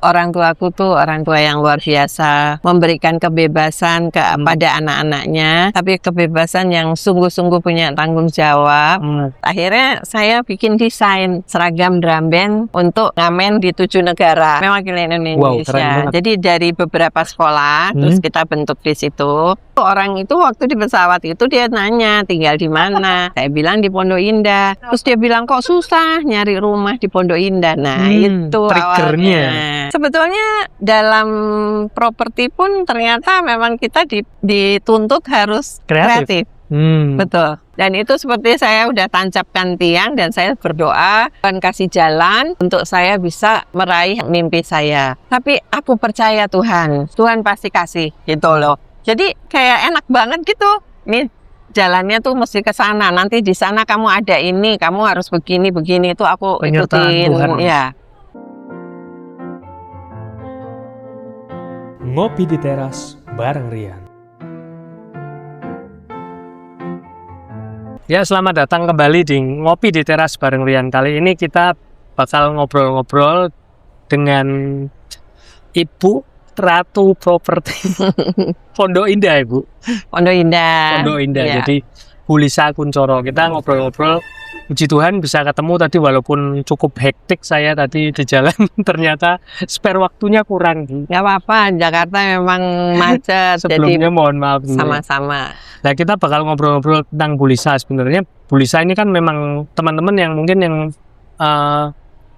Orang tuaku tuh orang tua yang luar biasa, memberikan kebebasan kepada anak-anaknya, tapi kebebasan yang sungguh-sungguh punya tanggung jawab. Akhirnya saya bikin desain seragam drum band untuk ngamen di 7 negara, mewakili Indonesia. Jadi dari beberapa sekolah, terus kita bentuk di situ. Orang itu waktu di pesawat itu dia nanya tinggal di mana. Saya bilang di Pondok Indah. Terus dia bilang kok susah nyari rumah di Pondok Indah. Nah itu triggernya. Sebetulnya dalam properti pun ternyata memang kita dituntut harus kreatif. Betul. Dan itu seperti saya udah tancapkan tiang dan saya berdoa dan kasih jalan untuk saya bisa meraih mimpi saya. Tapi aku percaya Tuhan pasti kasih gitu loh. Jadi kayak enak banget gitu. Ini jalannya tuh mesti ke sana. Nanti di sana kamu ada ini, kamu harus begini itu aku ikutin. Ya. Ngopi di teras bareng Rian. Ya, selamat datang kembali di Ngopi di Teras bareng Rian. Kali ini kita bakal ngobrol-ngobrol dengan Ibu Ratu Properti Pondok Indah, Ibu. Pondok Indah. Ya. Jadi Bu Lisa Kuncoro. Kita ngobrol-ngobrol. Puji Tuhan bisa ketemu tadi walaupun cukup hektik saya tadi di jalan. Ternyata spare waktunya kurang. Gak apa-apa, Jakarta memang macet. Sebelumnya jadi mohon maaf. Sama-sama. Nah, kita bakal ngobrol-ngobrol tentang Bu Lisa. Sebenarnya Bu Lisa ini kan memang teman-teman yang mungkin yang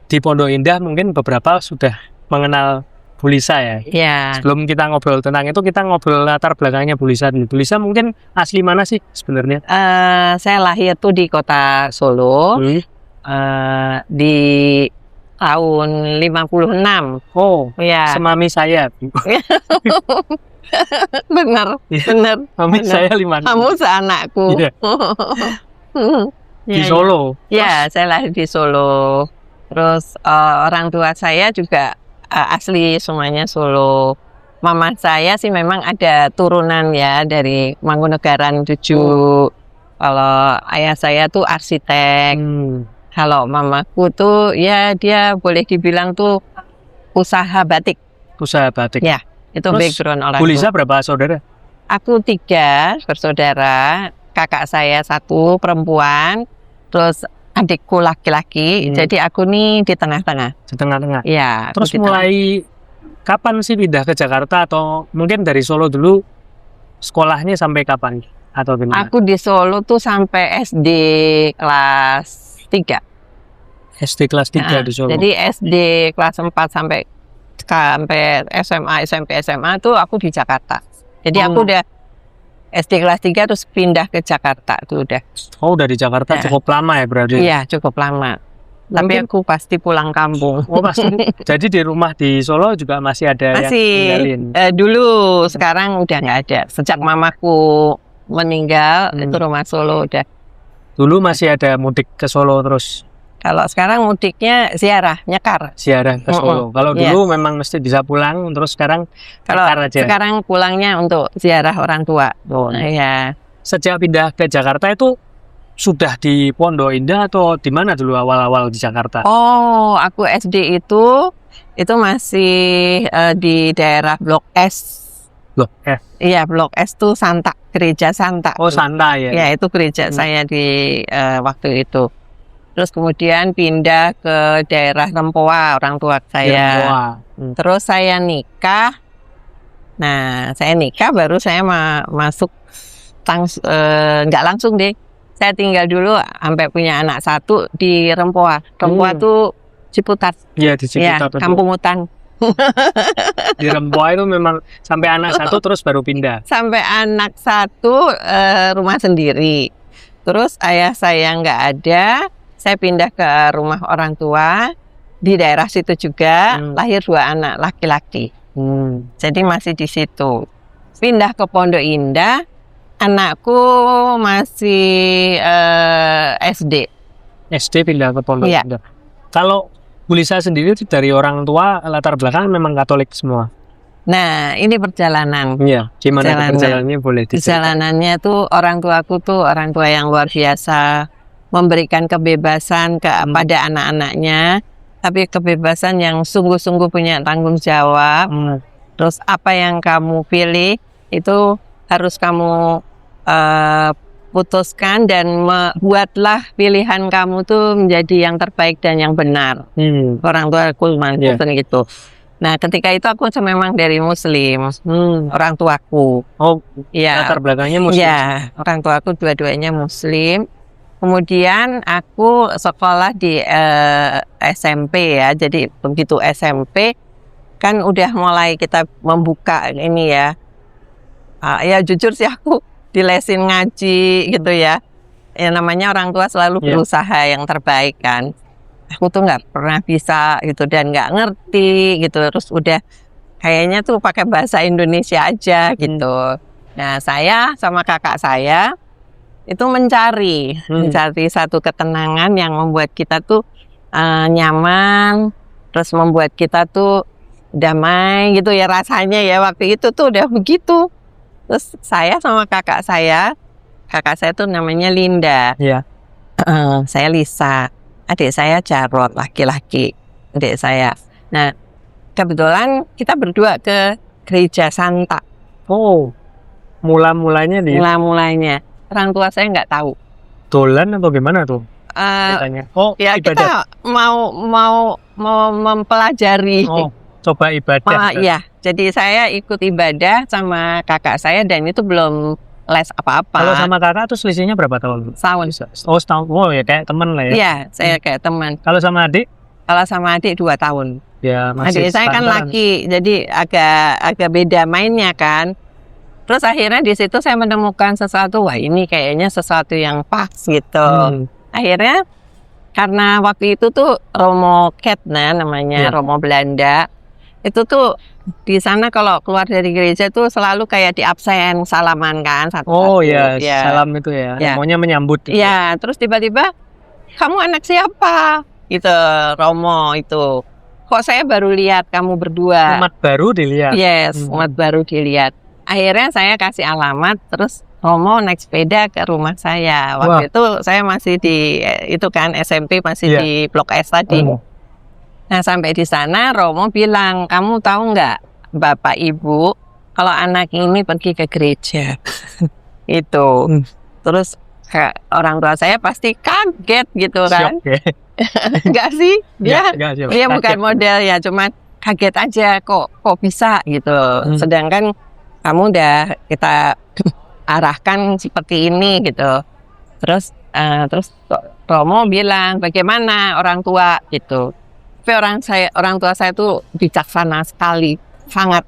di Pondok Indah mungkin beberapa sudah mengenal Bu Lisa ya. Iya. Sebelum kita ngobrol tentang itu, kita ngobrol latar belakangnya Bu Lisa dulu. Bu Lisa mungkin asli mana sih sebenarnya? Saya lahir tuh di kota Solo. Di tahun 56. Oh, ya. Semami saya. Bener. Mami saya 56. Kamu seanakku. Iya. Di Solo. Ya, saya lahir di Solo. Terus orang tua saya juga asli semuanya Solo. Mama saya sih memang ada turunan ya dari Mangkunegaran 7. Kalau ayah saya tuh arsitek. Kalau mamaku tuh ya dia boleh dibilang tuh usaha batik. Usaha batik. Ya, itu terus background orang. Bu Lisa berapa saudara? Aku 3 bersaudara. Kakak saya 1 perempuan. Terus adikku laki-laki, jadi aku nih di tengah-tengah. Di tengah-tengah. Ya. Terus mulai kapan sih pindah ke Jakarta atau mungkin dari Solo dulu sekolahnya sampai kapan atau gimana? Aku di Solo tuh sampai SD kelas 3. SD kelas 3 di Solo. Jadi SD kelas 4 sampai SMA, SMP, SMA tuh aku di Jakarta. Jadi aku udah SD kelas 3 terus pindah ke Jakarta tuh udah. Oh, udah di Jakarta cukup lama ya berarti? Iya, cukup lama. Tapi aku pasti pulang kampung. Oh, pasti. Jadi di rumah di Solo juga masih ada yang tinggalin? Dulu, sekarang udah nggak ada. Sejak mamaku meninggal, itu rumah Solo udah. Dulu masih ada mudik ke Solo terus? Kalau sekarang mudiknya ziarah, nyekar. Ziarah ke Solo. Kalau dulu memang mesti bisa pulang, terus sekarang nyekar aja. Sekarang pulangnya untuk ziarah orang tua. Ya. Sejak pindah ke Jakarta itu sudah di Pondok Indah atau di mana dulu awal-awal di Jakarta? Oh, aku SD itu masih di daerah Blok S. Blok S? Iya, Blok S tuh Santa, gereja Santa. Oh, Santa ya? Ya, itu gereja saya di waktu itu. Terus kemudian pindah ke daerah Rempoa, orang tua saya. Terus saya nikah. Nah, saya nikah baru saya masuk nggak langsung deh. Saya tinggal dulu sampai punya anak 1 di Rempoa. Rempoa tuh Ciputat. Iya, di Ciputat. Ya, kampung hutan. Di Rempoa itu memang sampai anak 1 terus baru pindah. Sampai anak 1 rumah sendiri. Terus ayah saya nggak ada. Saya pindah ke rumah orang tua di daerah situ juga, lahir 2 anak laki-laki. Jadi masih di situ. Pindah ke Pondok Indah, anakku masih SD. SD pindah ke Pondok Indah. Kalau Bu Lisa sendiri dari orang tua latar belakang memang Katolik semua? Nah, ini perjalanan. Iya, gimana perjalanannya boleh diceritakan? Perjalanannya tuh orang tuaku tuh orang tua yang luar biasa. Memberikan kebebasan kepada anak-anaknya, tapi kebebasan yang sungguh-sungguh punya tanggung jawab. Terus apa yang kamu pilih itu harus kamu putuskan dan buatlah pilihan kamu tuh menjadi yang terbaik dan yang benar. Orang tua aku maksudnya gitu. Nah, ketika itu aku memang dari Muslim, orang tuaku. Oh, ya. Latar belakangnya Muslim. Ya, orang tuaku dua-duanya Muslim. Kemudian aku sekolah di SMP ya. Jadi begitu SMP kan udah mulai kita membuka ini ya. Ya jujur sih aku dilesin ngaji gitu ya. Ya namanya orang tua selalu berusaha yang terbaik kan. Aku tuh nggak pernah bisa gitu dan nggak ngerti gitu, terus udah kayaknya tuh pakai bahasa Indonesia aja gitu. Nah, saya sama kakak saya itu mencari satu ketenangan yang membuat kita tuh nyaman, terus membuat kita tuh damai gitu ya rasanya ya, waktu itu tuh udah begitu. Terus saya sama kakak saya tuh namanya Linda, saya Lisa. Adik saya Jarot, laki-laki, adik saya. Nah, kebetulan kita berdua ke gereja Santa. Oh, mulanya Mulanya, orang tua saya nggak tahu. Dolan atau gimana tuh? Oh, ya ibadah. Kita mau mempelajari. Oh, coba ibadah. Iya, jadi saya ikut ibadah sama kakak saya dan itu belum les apa-apa. Kalau sama kakak tuh selisihnya berapa tahun? Setahun. Oh, setahun. Oh ya kayak teman lah ya. Iya, saya kayak teman. Kalau sama adik? Kalau sama adik 2 tahun. Ya, masih adik saya kan laki, jadi agak beda mainnya kan. Terus akhirnya di situ saya menemukan sesuatu, wah ini kayaknya sesuatu yang pas gitu. Akhirnya karena waktu itu tuh Romo Ketna namanya, Romo Belanda. Itu tuh di sana kalau keluar dari gereja tuh selalu kayak di absen salaman kan satu-satu. Oh ya, salam itu ya. Maunya menyambut. Iya, terus tiba-tiba kamu anak siapa? Gitu, Romo itu. Kok saya baru lihat kamu berdua. Umat baru dilihat. Yes, umat baru dilihat. Akhirnya saya kasih alamat, terus Romo naik sepeda ke rumah saya. Waktu itu saya masih di itu kan SMP masih di Blok S tadi. Nah, sampai di sana Romo bilang, kamu tahu nggak Bapak Ibu kalau anak ini pergi ke gereja. Itu. Terus orang tua saya pasti kaget gitu kan. Enggak sih? Dia bukan model ya, cuman kaget aja kok bisa gitu. Sedangkan kamu udah kita arahkan seperti ini gitu. Terus Romo bilang, bagaimana orang tua gitu. Tapi orang tua saya tuh bijaksana sekali, sangat.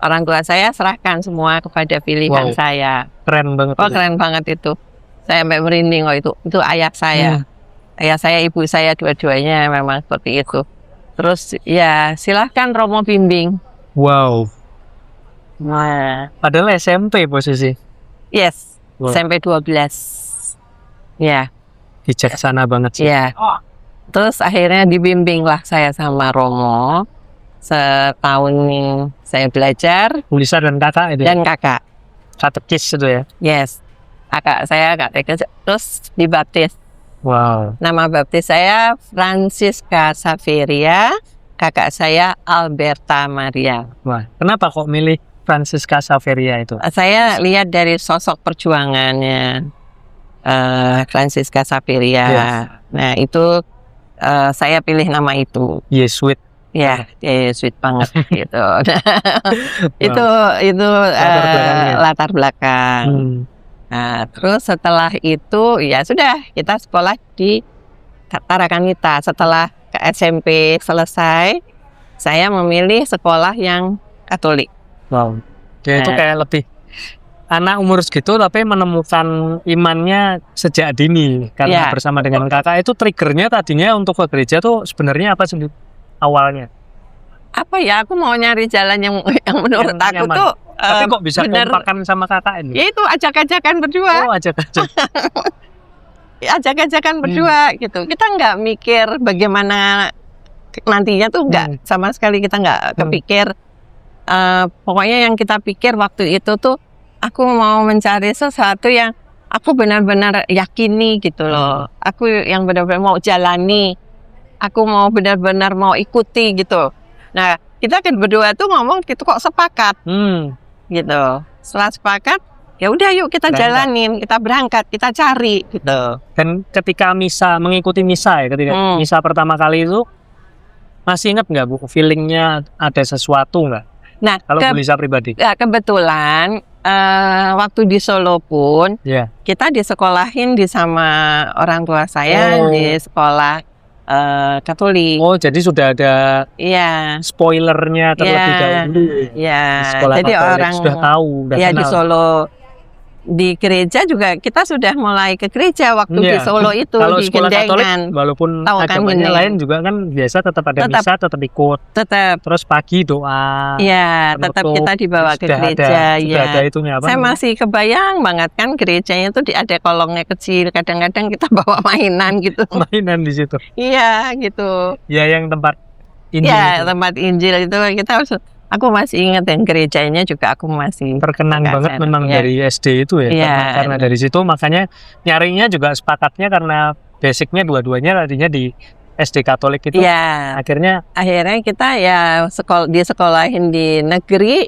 Orang tua saya serahkan semua kepada pilihan saya. Keren banget. Oh, keren banget itu. Saya sampai merinding itu ayah saya. Ayah saya, ibu saya dua-duanya memang seperti itu. Terus ya silahkan Romo bimbing. Wow. Wah. Padahal SMP posisi. Yes, SMP 12. Ya. Bijaksana banget sih. Ya. Terus akhirnya dibimbing lah saya sama Romo. Setahun saya belajar. Lisa dan kakak itu? Dan kakak. Katekis itu ya? Yes. Kakak saya katekis. Terus dibaptis. Wow. Nama baptis saya Francisca Saveria. Kakak saya Alberta Maria. Wah, kenapa kok milih Francisca Saveria itu? Saya lihat dari sosok perjuangannya Francisca Saveria. Nah, itu saya pilih nama itu. Yesuit. Ya, Yesuit banget gitu. Itu latar belakang. Nah, terus setelah itu ya sudah kita sekolah di Tarakanita. Setelah ke SMP selesai, saya memilih sekolah yang Katolik. Wow. Ya itu kayak lebih anak umur segitu tapi menemukan imannya sejak dini karena bersama dengan kakak. Itu triggernya tadinya untuk ke gereja tuh sebenarnya apa sih awalnya? Apa ya, aku mau nyari jalan yang menurut aku tuh tapi kok bisa kompakan sama kakak ini? Ya itu ajak-ajakan berdua. Oh, ajak-ajak. Ajak-ajakan berdua gitu. Kita nggak mikir bagaimana nantinya tuh nggak sama sekali, kita nggak kepikir. Pokoknya yang kita pikir waktu itu tuh aku mau mencari sesuatu yang aku benar-benar yakini gitu loh. Aku yang benar-benar mau jalani aku mau benar-benar mau ikuti gitu. Nah, kita kan berdua tuh ngomong gitu kok sepakat gitu. Setelah sepakat, ya udah yuk kita jalanin, kita berangkat, kita cari gitu. Dan ketika mengikuti misa ya, ketika misa pertama kali itu, masih ingat nggak Bu, feelingnya ada sesuatu nggak? Nah, kalau Bu Lisa pribadi? Ya, kebetulan waktu di Solo pun kita disekolahin sama orang tua saya di sekolah Katolik. Oh, jadi sudah ada spoilernya terlebih dahulu. Iya. Sekolah Jadi Katolik orang sudah tahu, sudah kenal. Di Solo, di gereja juga kita sudah mulai ke gereja waktu di Solo itu. Kalau di sekolah Katolik, Gendengan. walaupun agamanya lain juga kan biasa tetap ada misa, tetap ikut. Terus pagi doa. Iya, tetap kita dibawa ke gereja. Sudah ada itunya apa? Saya masih kebayang banget kan gerejanya itu ada kolongnya kecil. Kadang-kadang kita bawa mainan gitu. Mainan di situ. Iya, gitu. Ya, yang tempat Injil. Iya, tempat Injil itu kita harus. Aku masih ingat yang gerejanya juga aku masih terkenang banget memang dari SD itu ya. Karena dari situ makanya nyarinya juga sepakatnya karena basicnya dua-duanya tadinya di SD Katolik itu. Akhirnya kita disekolahin di negeri.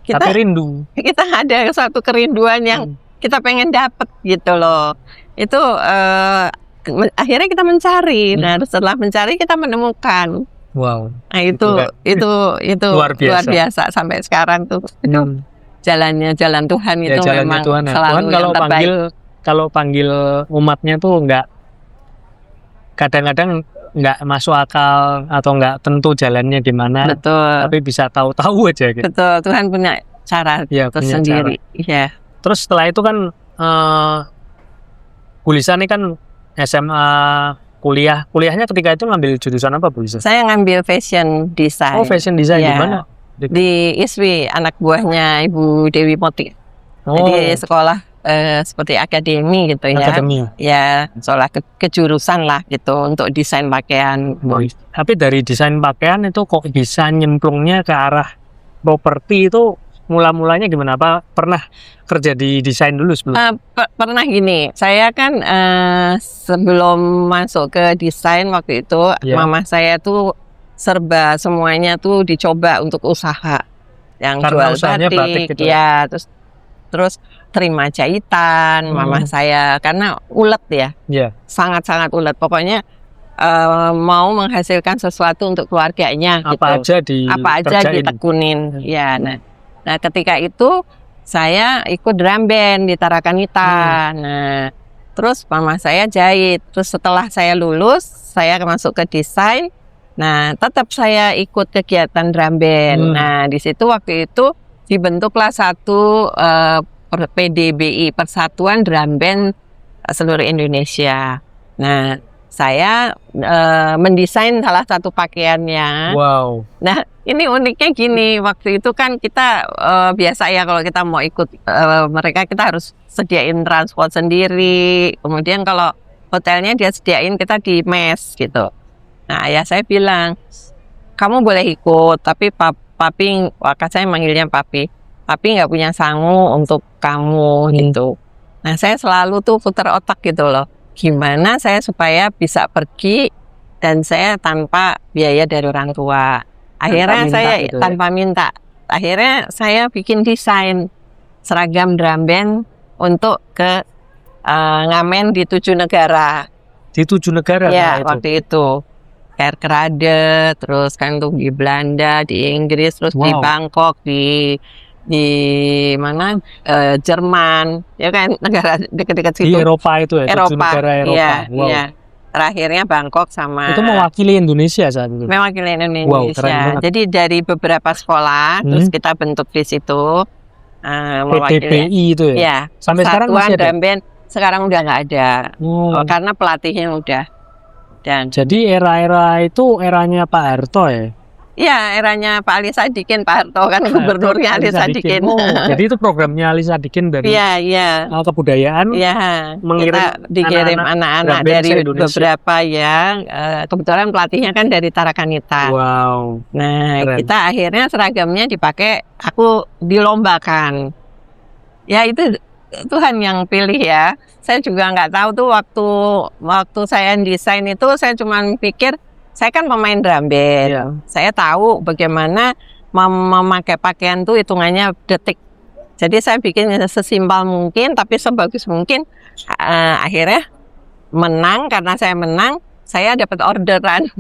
Kita rindu. Kita ada suatu kerinduan yang kita pengen dapet gitu loh. Itu akhirnya kita mencari. Nah, setelah mencari kita menemukan. Wow. Nah, itu luar biasa sampai sekarang tuh. Jalan Tuhan itu memang Tuhan, selalu Tuhan kalau panggil umatnya tuh kadang-kadang nggak masuk akal atau nggak tentu jalannya di mana. Betul. Tapi bisa tahu aja gitu. Betul. Tuhan punya cara tersendiri. Iya. Terus setelah itu kan Bu Lisa nih kan SMA, kuliahnya ketika itu ngambil jurusan apa Bu Lisa? Saya ngambil fashion design. Oh, fashion design di mana? Di ISWI, anak buahnya Ibu Dewi Moti. Jadi sekolah seperti akademi gitu ya. Akademi. Ya, sekolah kejurusan lah gitu untuk desain pakaian. Tapi dari desain pakaian itu kok bisa nyemplungnya ke arah properti itu? Mula-mulanya gimana? Apa pernah kerja di desain dulu sebelum? Pernah gini, saya kan sebelum masuk ke desain waktu itu, mama saya tuh serba semuanya tuh dicoba untuk usaha. Yang karena jual batik gitu. Terus terima jahitan, mama saya karena ulet ya, sangat-sangat ulet. Pokoknya mau menghasilkan sesuatu untuk keluarganya. Apa gitu. Apa aja ditekunin. Ya, Nah, ketika itu saya ikut drum band di Tarakanita. Nah, terus mama saya jahit. Terus setelah saya lulus, saya masuk ke desain. Nah, tetap saya ikut kegiatan drum band. Nah, di situ waktu itu dibentuklah satu PDBI, Persatuan Drum Band Seluruh Indonesia. Nah, saya mendesain salah satu pakaiannya. Wow. Nah, ini uniknya gini, waktu itu kan kita biasa ya kalau kita mau ikut mereka kita harus sediain transport sendiri. Kemudian kalau hotelnya dia sediain kita di mes gitu. Nah, ayah saya bilang, kamu boleh ikut, tapi papi, saya manggilnya papi nggak punya sangu untuk kamu gitu. Nah, saya selalu tuh putar otak gitu loh. Gimana saya supaya bisa pergi dan saya tanpa biaya dari orang tua. Akhirnya tanpa minta. Akhirnya saya bikin desain seragam drum band untuk ke ngamen di 7 negara. Di 7 negara? Ya, waktu itu. Kerkrade, terus kan tuh di Belanda, di Inggris, terus di Bangkok, di mana Jerman, ya kan negara dekat-dekat situ. Di Eropa itu ya, 7 negara Eropa. Iya. Terakhirnya Bangkok sama. Itu mewakili Indonesia saat itu. Mewakili Indonesia. Jadi dari beberapa sekolah, terus kita bentuk di situ. PDBI itu ya. Ya. Sampai sekarang masih ada. Band sekarang udah nggak ada, karena pelatihnya udah. Jadi era-era itu eranya Pak Harto ya? Iya, eranya Pak Ali Sadikin, Pak Harto kan gubernurnya Ali Sadikin. Jadi itu programnya Ali Sadikin dari kebudayaan. Iya, kita dikirim anak-anak dari beberapa kebetulan pelatihnya kan dari Tarakanita. Wow. Nah, keren. Kita akhirnya seragamnya dipakai, aku dilombakan. Ya itu Tuhan yang pilih ya. Saya juga nggak tahu tuh waktu saya desain itu saya cuma pikir saya kan pemain drum band. Iya. Saya tahu bagaimana memakai pakaian tuh hitungannya detik. Jadi saya bikin sesimpel mungkin tapi sebagus mungkin. Akhirnya menang, karena saya menang, saya dapat orderan.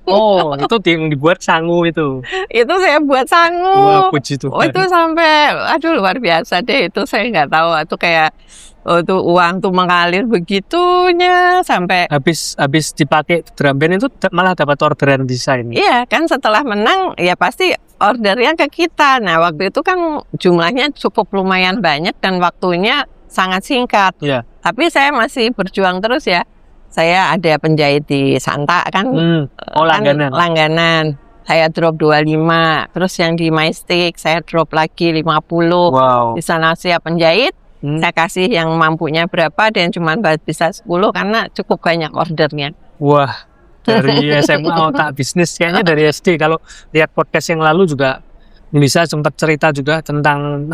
Oh, itu dibuat sangu itu. Itu saya buat sangu. Wah, puji Tuhan. Oh, itu sampai, aduh luar biasa deh. Itu saya nggak tahu. Itu kayak, tuh uang tuh mengalir begitunya sampai. Habis dipakai drum band itu malah dapat orderan desain. Iya kan, setelah menang ya pasti ordernya ke kita. Nah waktu itu kan jumlahnya cukup lumayan banyak dan waktunya sangat singkat. Iya. Tapi saya masih berjuang terus ya. Saya ada penjahit di Santa kan. Oh, langganan. Langganan. Saya drop 25. Terus yang di MyStick saya drop lagi 50. Wow. Di sana siap penjahit. Saya kasih yang mampunya berapa dan cuma bisa 10 karena cukup banyak ordernya. Wah, dari SMA otak bisnis kayaknya dari SD. Kalau lihat podcast yang lalu juga bisa sempat cerita juga tentang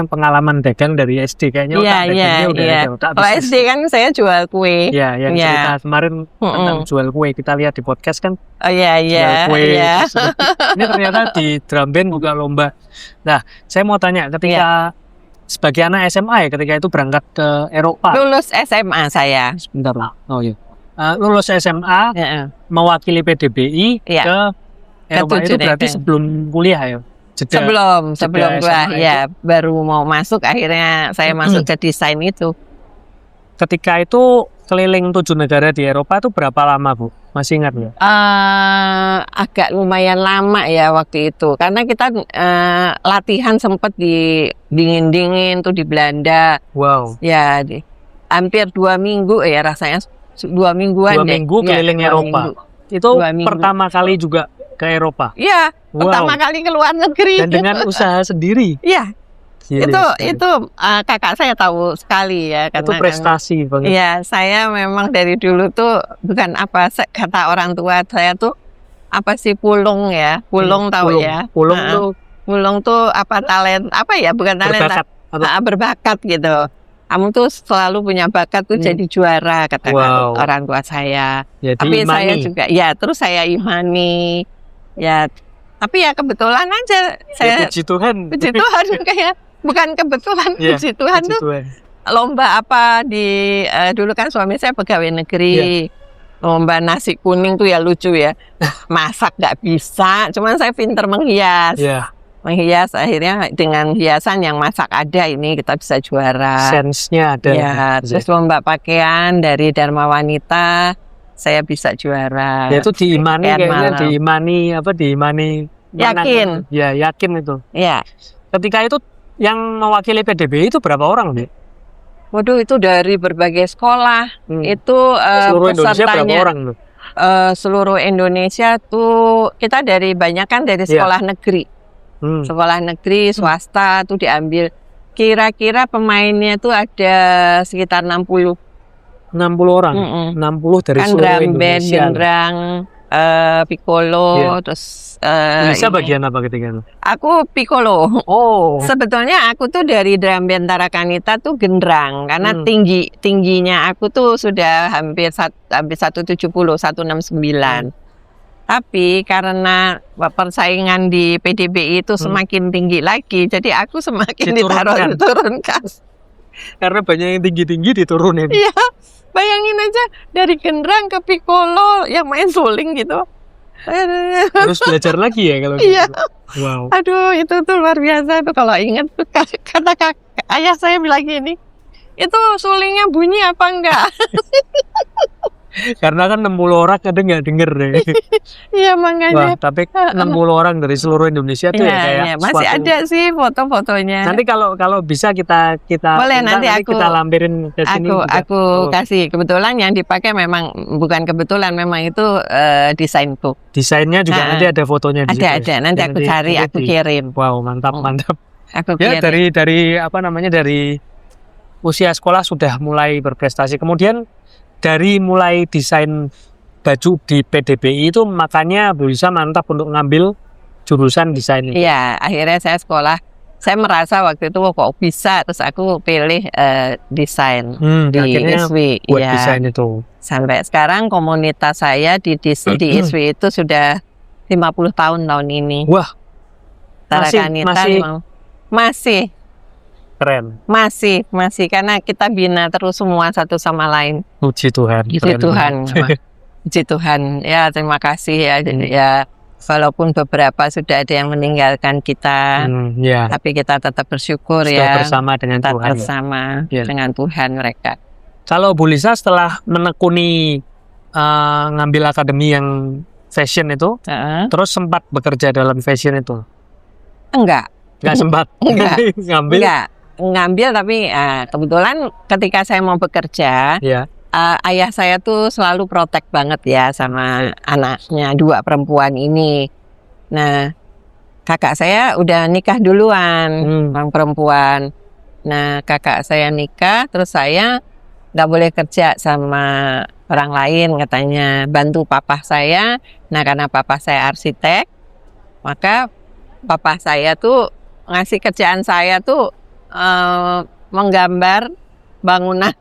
pengalaman dagang dari SD kayaknya. Iya. Kalau SD kan saya jual kue. Iya, yang cerita kemarin tentang jual kue kita lihat di podcast kan. Oh iya. Jual kue. Iya. Ini ternyata di drum band juga lomba. Nah, saya mau tanya ketika sebagai anak SMA ya, ketika itu berangkat ke Eropa. Lulus SMA saya. Sebentar lah. Oh iya. Lulus SMA, mewakili PDBI ke Eropa itu berarti sebelum kuliah ya? Sebelum kuliah ya, baru mau masuk akhirnya saya masuk ke desain itu. Ketika itu keliling 7 negara di Eropa itu berapa lama Bu? Masih ingat nggak? Agak lumayan lama ya waktu itu, karena kita latihan sempat di dingin tuh di Belanda. Wow. Ya, hampir 2 minggu ya rasanya, 2 mingguan. 2 minggu keliling Eropa. Itu pertama kali juga ke Eropa. Iya, pertama kali ke luar negeri. Dan dengan usaha sendiri. Iya. Itu kakak saya tahu sekali ya, karena itu prestasi banget. Iya, saya memang dari dulu tuh bukan kata orang tua saya tuh pulung ya, tahu ya. Pulung tuh talent bukan talenta, berbakat gitu. Kamu tuh selalu punya bakat tuh jadi juara, kata orang tua saya. Jadi tapi imani. Saya juga terus saya imani ya. Tapi ya kebetulan aja saya. Puji Tuhan kayak. Bukan kebetulan, puji Tuhan tuh lomba di dulu kan suami saya pegawai negeri, lomba nasi kuning tuh ya lucu ya, masak nggak bisa, cuman saya pinter menghias, menghias akhirnya dengan hiasan yang masak ada ini kita bisa juara. Sense-nya ada. Ya, terus lomba pakaian dari Dharma Wanita saya bisa juara. Ya itu diimani kayaknya, diimani. Yakin. Ya yakin itu. Ya. Ketika itu yang mewakili PDBI itu berapa orang, Bu? Waduh, itu dari berbagai sekolah. Itu seluruh Indonesia berapa orang tuh? Seluruh Indonesia tuh kita dari sekolah negeri. Sekolah negeri, swasta tuh diambil. Kira-kira pemainnya tuh ada sekitar 60. 60 orang? 60 dari seluruh Indonesia. Gendrang, piccolo, terus bisa bagian apa ketika itu? Aku piccolo. Oh. Sebetulnya aku tuh dari drum band Tarakanita tuh gendrang karena tingginya aku tuh sudah hampir 170, 169. Tapi karena persaingan di PDBI itu semakin tinggi lagi, jadi aku semakin diturunkan. Karena banyak yang tinggi-tinggi diturunin. Iya, bayangin aja dari gendrang ke piccolo yang main suling gitu. Harus belajar lagi ya kalau iya. gitu. Wow. Aduh, itu tuh luar biasa tuh kalau ingat tuh kata ayah saya bilang gini, itu sulingnya bunyi apa enggak? Karena kan 60 orang kadang nggak denger deh. Iya makanya. Wah, tapi 60 orang dari seluruh Indonesia tuh kayak masih ada sih foto-fotonya. Nanti kalau bisa kita boleh nanti kita lampirin ke sini. Aku kasih. Kebetulan yang dipakai memang bukan kebetulan, memang itu desainku. Desainnya juga nanti ada fotonya di situ. Ada. Nanti aku cari, aku kirim. Wow, mantap. Aku ya kirim. dari usia sekolah sudah mulai berprestasi. Kemudian dari mulai desain baju di PDBI itu makanya bisa mantap untuk ngambil jurusan desain itu. Iya, akhirnya saya sekolah saya merasa waktu itu kok bisa, terus aku pilih desain di akhirnya ISW. buat Iya. desain itu. Sampai sekarang komunitas saya di ISW itu sudah 50 tahun ini. Wah, Tarakanita masih keren. masih karena kita bina terus semua satu sama lain. Puji Tuhan. Puji keren Tuhan. banget. Puji Tuhan. Ya, terima kasih ya. Jadi ya walaupun beberapa sudah ada yang meninggalkan kita, Ya. tapi kita tetap bersyukur Sudah ya. bersama dengan Tetap Tuhan. bersama Ya. dengan Tuhan mereka. Kalau Bu Lisa setelah menekuni ngambil akademi yang fashion itu, terus sempat bekerja dalam fashion itu? Enggak Sempat. Enggak. Ngambil? Enggak ngambil, tapi kebetulan ketika saya mau bekerja, Ya. ayah saya tuh selalu protek banget ya sama anaknya 2 perempuan ini. Nah, kakak saya udah nikah duluan, orang perempuan. Nah, kakak saya nikah, terus saya nggak boleh kerja sama orang lain katanya, bantu papa saya. Nah, karena papa saya arsitek, maka papa saya tuh ngasih kerjaan saya tuh menggambar bangunan.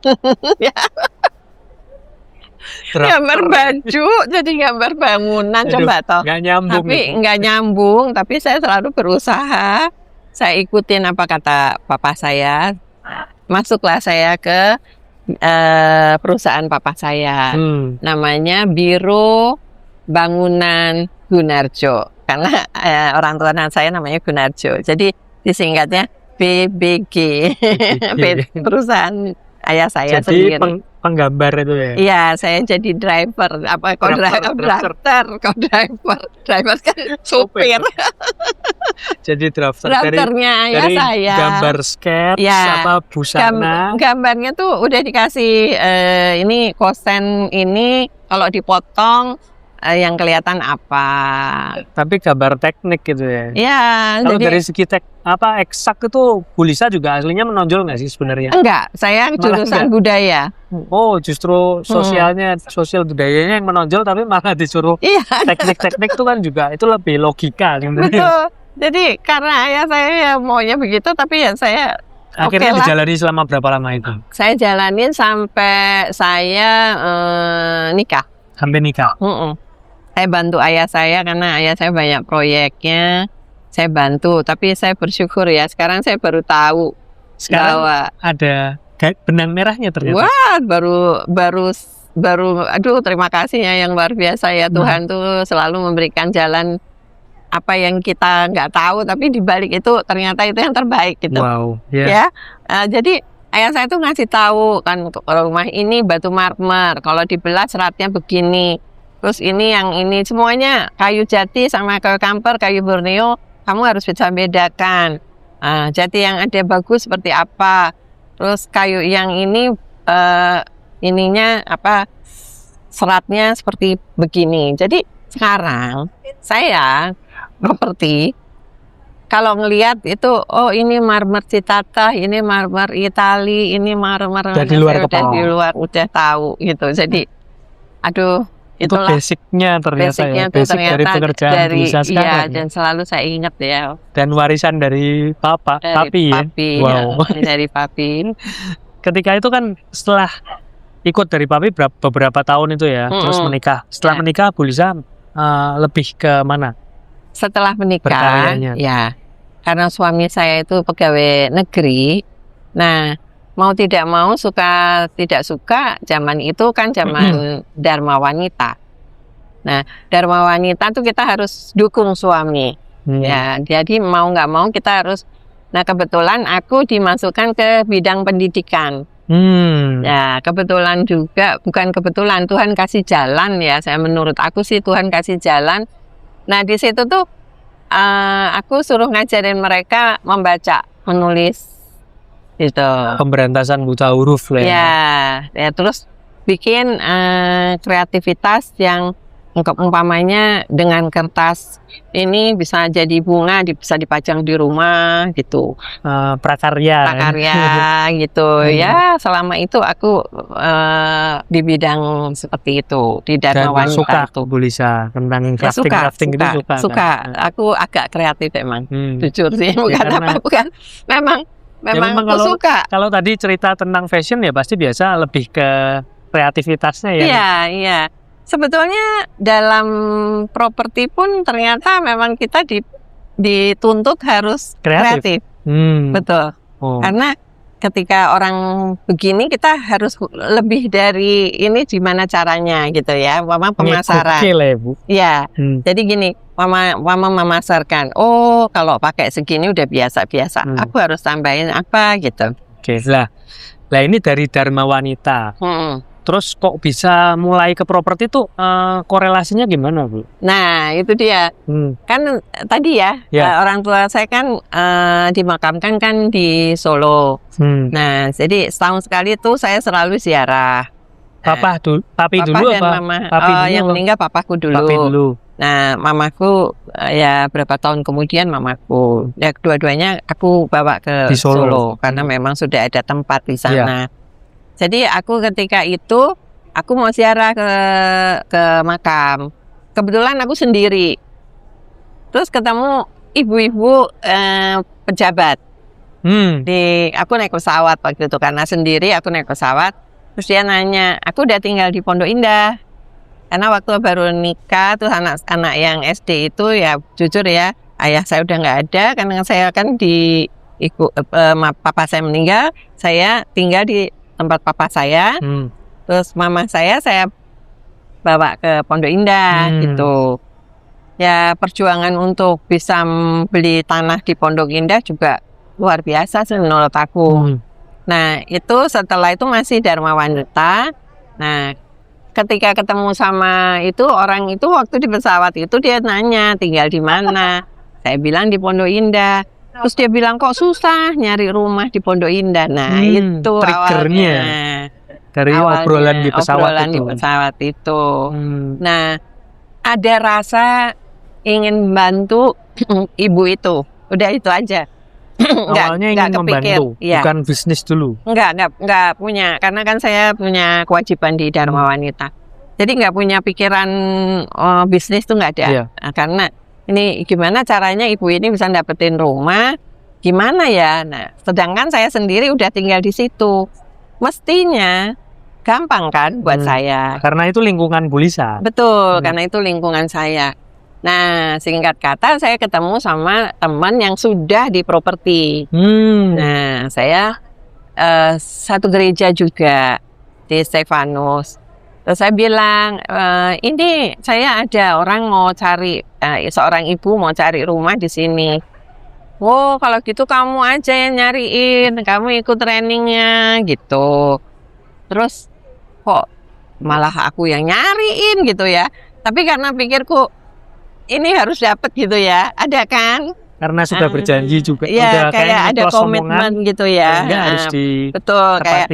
Gambar baju, jadi gambar bangunan. Aduh, coba toh. Nggak nyambung. Tapi nggak nyambung, tapi saya selalu berusaha. Saya ikutin apa kata papa saya. Masuklah saya ke perusahaan papa saya. Namanya Biro Bangunan Gunarjo. Karena orang tua saya namanya Gunarjo. Jadi disingkatnya BBG. Perusahaan ayah saya jadi sendiri. Penggambar itu ya? Iya, saya jadi driver, driver kan supir. Jadi Drafternya ayah dari saya. gambar sketch, Ya, busana. Gambarnya tuh udah dikasih ini kosen ini kalau dipotong yang kelihatan apa. Tapi gambar teknik gitu ya? Iya. Kalau jadi, dari segi eksak itu Bu Lisa juga aslinya menonjol nggak sih sebenarnya? Enggak, saya jurusan budaya. Oh, justru sosial budayanya yang menonjol, tapi malah disuruh teknik-teknik itu kan juga itu lebih logika. Betul. Jadi karena ayah saya ya maunya begitu, tapi ya saya akhirnya dijalani selama berapa lama itu? Saya jalanin sampai saya nikah. Sampai nikah? Saya bantu ayah saya karena ayah saya banyak proyeknya. Saya bantu, tapi saya bersyukur ya. Sekarang saya baru tahu bahwa ada benang merahnya ternyata. Wah, baru. Aduh, terima kasih ya yang luar biasa ya. Tuhan tuh selalu memberikan jalan apa yang kita nggak tahu, tapi di balik itu ternyata itu yang terbaik gitu. Wow. Ya. Jadi ayah saya tuh ngasih tahu kan, untuk rumah ini batu marmer, kalau dibelah seratnya begini. Terus ini yang ini semuanya kayu jati sama kayu kamper, kayu Borneo, kamu harus bisa bedakan. Jati yang ada bagus seperti apa. Terus kayu yang ini ininya apa, seratnya seperti begini. Jadi sekarang saya properti kalau ngelihat itu, oh ini marmer Citata, ini marmer Itali, ini marmer dari luar kepala. Di luar udah tahu gitu. Jadi aduh, itulah basicnya ternyata ya, basic dari pekerjaan bisa sekarang. Iya, dan selalu saya ingat ya. Dan warisan dari papi ya. Wow. Dari papi. Ketika itu kan setelah ikut dari papi beberapa tahun itu ya, terus menikah. Setelah menikah Bu Lisa lebih ke mana? Setelah menikah, ya, karena suami saya itu pegawai negeri. Nah, mau tidak mau, suka tidak suka, zaman itu kan zaman Dharma Wanita. Nah, Dharma Wanita tuh kita harus dukung suami. Ya, jadi mau nggak mau kita harus. Nah, kebetulan aku dimasukkan ke bidang pendidikan. Ya, kebetulan juga, bukan kebetulan, Tuhan kasih jalan ya. Saya menurut aku sih Tuhan kasih jalan. Nah, di situ tuh aku suruh ngajarin mereka membaca, menulis. Gitu. Pemberantasan buta huruf lah ya. Ya, terus bikin kreativitas yang umpamanya dengan kertas ini bisa jadi bunga, bisa dipajang di rumah gitu, prakarya gitu ya. Selama itu aku di bidang seperti itu di Dharma Dan Wanita suka itu. Bu Lisa tentang Ya, crafting itu suka. Kan? Aku agak kreatif emang, Hmm. jujur sih, bukan karena- apa, bukan. Memang memang aku suka. Kalau tadi cerita tentang fashion ya pasti biasa lebih ke kreativitasnya ya. Iya. Sebetulnya dalam properti pun ternyata memang kita dituntut harus kreatif. Betul. Oh. Karena ketika orang begini kita harus lebih dari ini gimana caranya gitu ya, mama pemasaran. Oke lah ya, Bu. Ya. Jadi gini, mama memasarkan. Oh, kalau pakai segini udah biasa-biasa. Aku harus tambahin apa gitu. Oke. Lah ini dari Dharma Wanita. Terus kok bisa mulai ke properti tuh korelasinya gimana, Bu? Nah, itu dia. Kan tadi ya, orang tua saya kan dimakamkan kan di Solo. Nah, jadi setahun sekali tuh saya selalu ziarah. Papa dan dulu apa? Mama. Papi dulu yang apa? meninggal papaku dulu. Papi dulu. Nah, mamaku ya berapa tahun kemudian mamaku. Ya kedua-duanya aku bawa ke Di Solo. karena memang sudah ada tempat di sana. Jadi aku ketika itu aku mau ziarah ke makam. Kebetulan aku sendiri. Terus ketemu ibu-ibu pejabat. Aku naik pesawat waktu itu karena sendiri aku naik pesawat. Terus dia nanya, aku udah tinggal di Pondok Indah. Karena waktu baru nikah tuh anak-anak yang SD itu ya jujur ya ayah saya udah nggak ada karena saya kan papa saya meninggal, saya tinggal di tempat papa saya, terus mama saya bawa ke Pondok Indah gitu. Ya perjuangan untuk bisa beli tanah di Pondok Indah juga luar biasa sih menurut aku. Nah itu setelah itu masih Dharma Wanita. Nah ketika ketemu sama itu orang itu waktu di pesawat itu dia nanya tinggal di mana. Saya bilang di Pondok Indah. Terus dia bilang kok susah nyari rumah di Pondok Indah. Nah itu triggernya dari obrolan di pesawat itu. Nah ada rasa ingin membantu ibu itu. Udah itu aja. Awalnya ingin membantu, bukan bisnis dulu. Enggak punya, karena kan saya punya kewajiban di Dharma Wanita. Jadi enggak punya pikiran bisnis tuh enggak ada. Nah, karena ini gimana caranya ibu ini bisa dapetin rumah, gimana ya? Nah, sedangkan saya sendiri udah tinggal di situ. Mestinya gampang kan buat saya. Karena itu lingkungan Bu Lisa. Betul, karena itu lingkungan saya. Nah, singkat kata saya ketemu sama teman yang sudah di properti. Nah, saya satu gereja juga di Stefanus. Terus saya bilang, ini saya ada orang mau cari, seorang ibu mau cari rumah di sini. Oh, kalau gitu kamu aja yang nyariin, kamu ikut trainingnya gitu. Terus kok malah aku yang nyariin gitu ya. Tapi karena pikirku ini harus dapat gitu ya, ada kan? Karena sudah berjanji juga. Iya, kayak ada komitmen gitu ya. Harus betul, kayak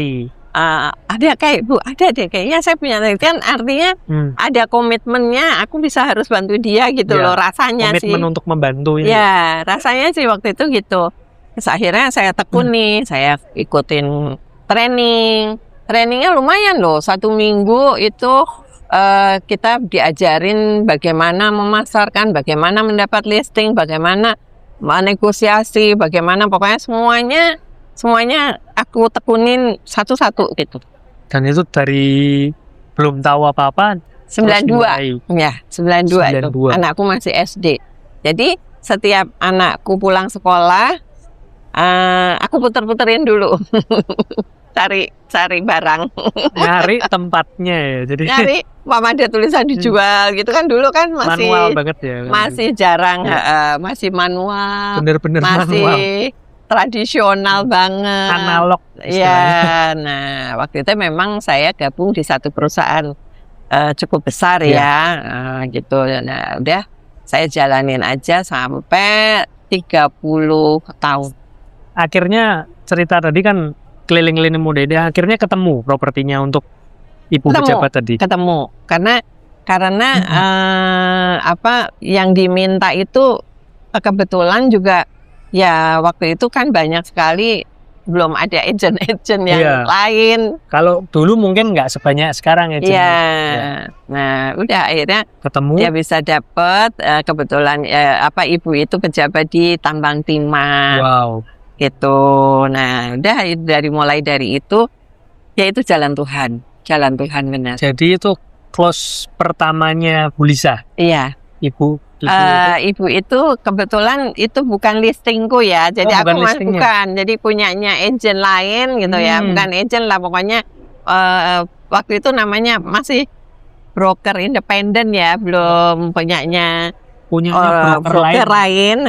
ada kayak Bu, ada deh kayaknya saya punya kan artinya ada komitmennya, aku bisa harus bantu dia gitu loh rasanya komitmen sih. Komitmen untuk membantu ini. Ya, rasanya sih waktu itu gitu. Terus akhirnya saya tekuni, saya ikutin training. Trainingnya lumayan loh, 1 minggu itu kita diajarin bagaimana memasarkan, bagaimana mendapat listing, bagaimana menegosiasi, bagaimana pokoknya semuanya aku tekunin satu-satu gitu. Dan itu dari belum tahu apa-apa 92. Ya, 92 itu. Anakku masih SD. Jadi setiap anakku pulang sekolah aku puter-puterin dulu. cari barang. Nyari tempatnya ya. Jadi nyari mama ada tulisan dijual gitu kan dulu kan masih manual banget ya. Masih jarang masih manual. Bener-bener masih manual. Tradisional banget. Analog. Iya, nah waktu itu memang saya gabung di satu perusahaan cukup besar ya, gitu. Nah udah saya jalanin aja sampai 30 tahun. Akhirnya cerita tadi kan keliling-keliling muda, akhirnya ketemu propertinya untuk ibu pejabat tadi. Ketemu, karena karena yang diminta itu kebetulan juga ya waktu itu kan banyak sekali belum ada agent-agent yang lain. Kalau dulu mungkin nggak sebanyak sekarang agent. Nah udah akhirnya ketemu dia bisa dapat kebetulan ibu itu pejabat di tambang timah. Wow. Gitu. Nah udah mulai dari itu ya itu jalan Tuhan benar. Jadi itu close pertamanya Bu Lisa. Iya. Ibu itu kebetulan itu bukan listingku ya, jadi aku bukan, jadi punyanya agent lain gitu ya, bukan agent lah pokoknya. Waktu itu namanya masih broker independen ya, belum punyanya broker lain.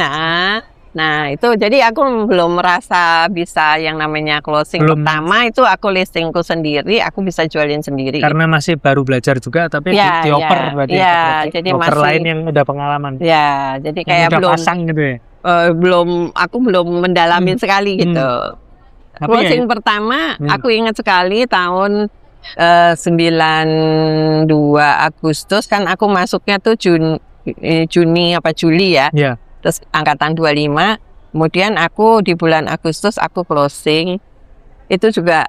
Nah itu jadi aku belum merasa bisa yang namanya closing pertama itu aku listingku sendiri, aku bisa jualin sendiri. Karena masih baru belajar juga, tapi dioper berarti. Jadi broker masih lain yang udah pengalaman. Ya, jadi kayak belum pasang gitu ya. Aku belum mendalamin sekali gitu. Closing pertama aku ingat sekali tahun 92 Agustus kan aku masuknya tuh Juni apa Juli ya. Terus angkatan 25, kemudian aku di bulan Agustus aku closing. Itu juga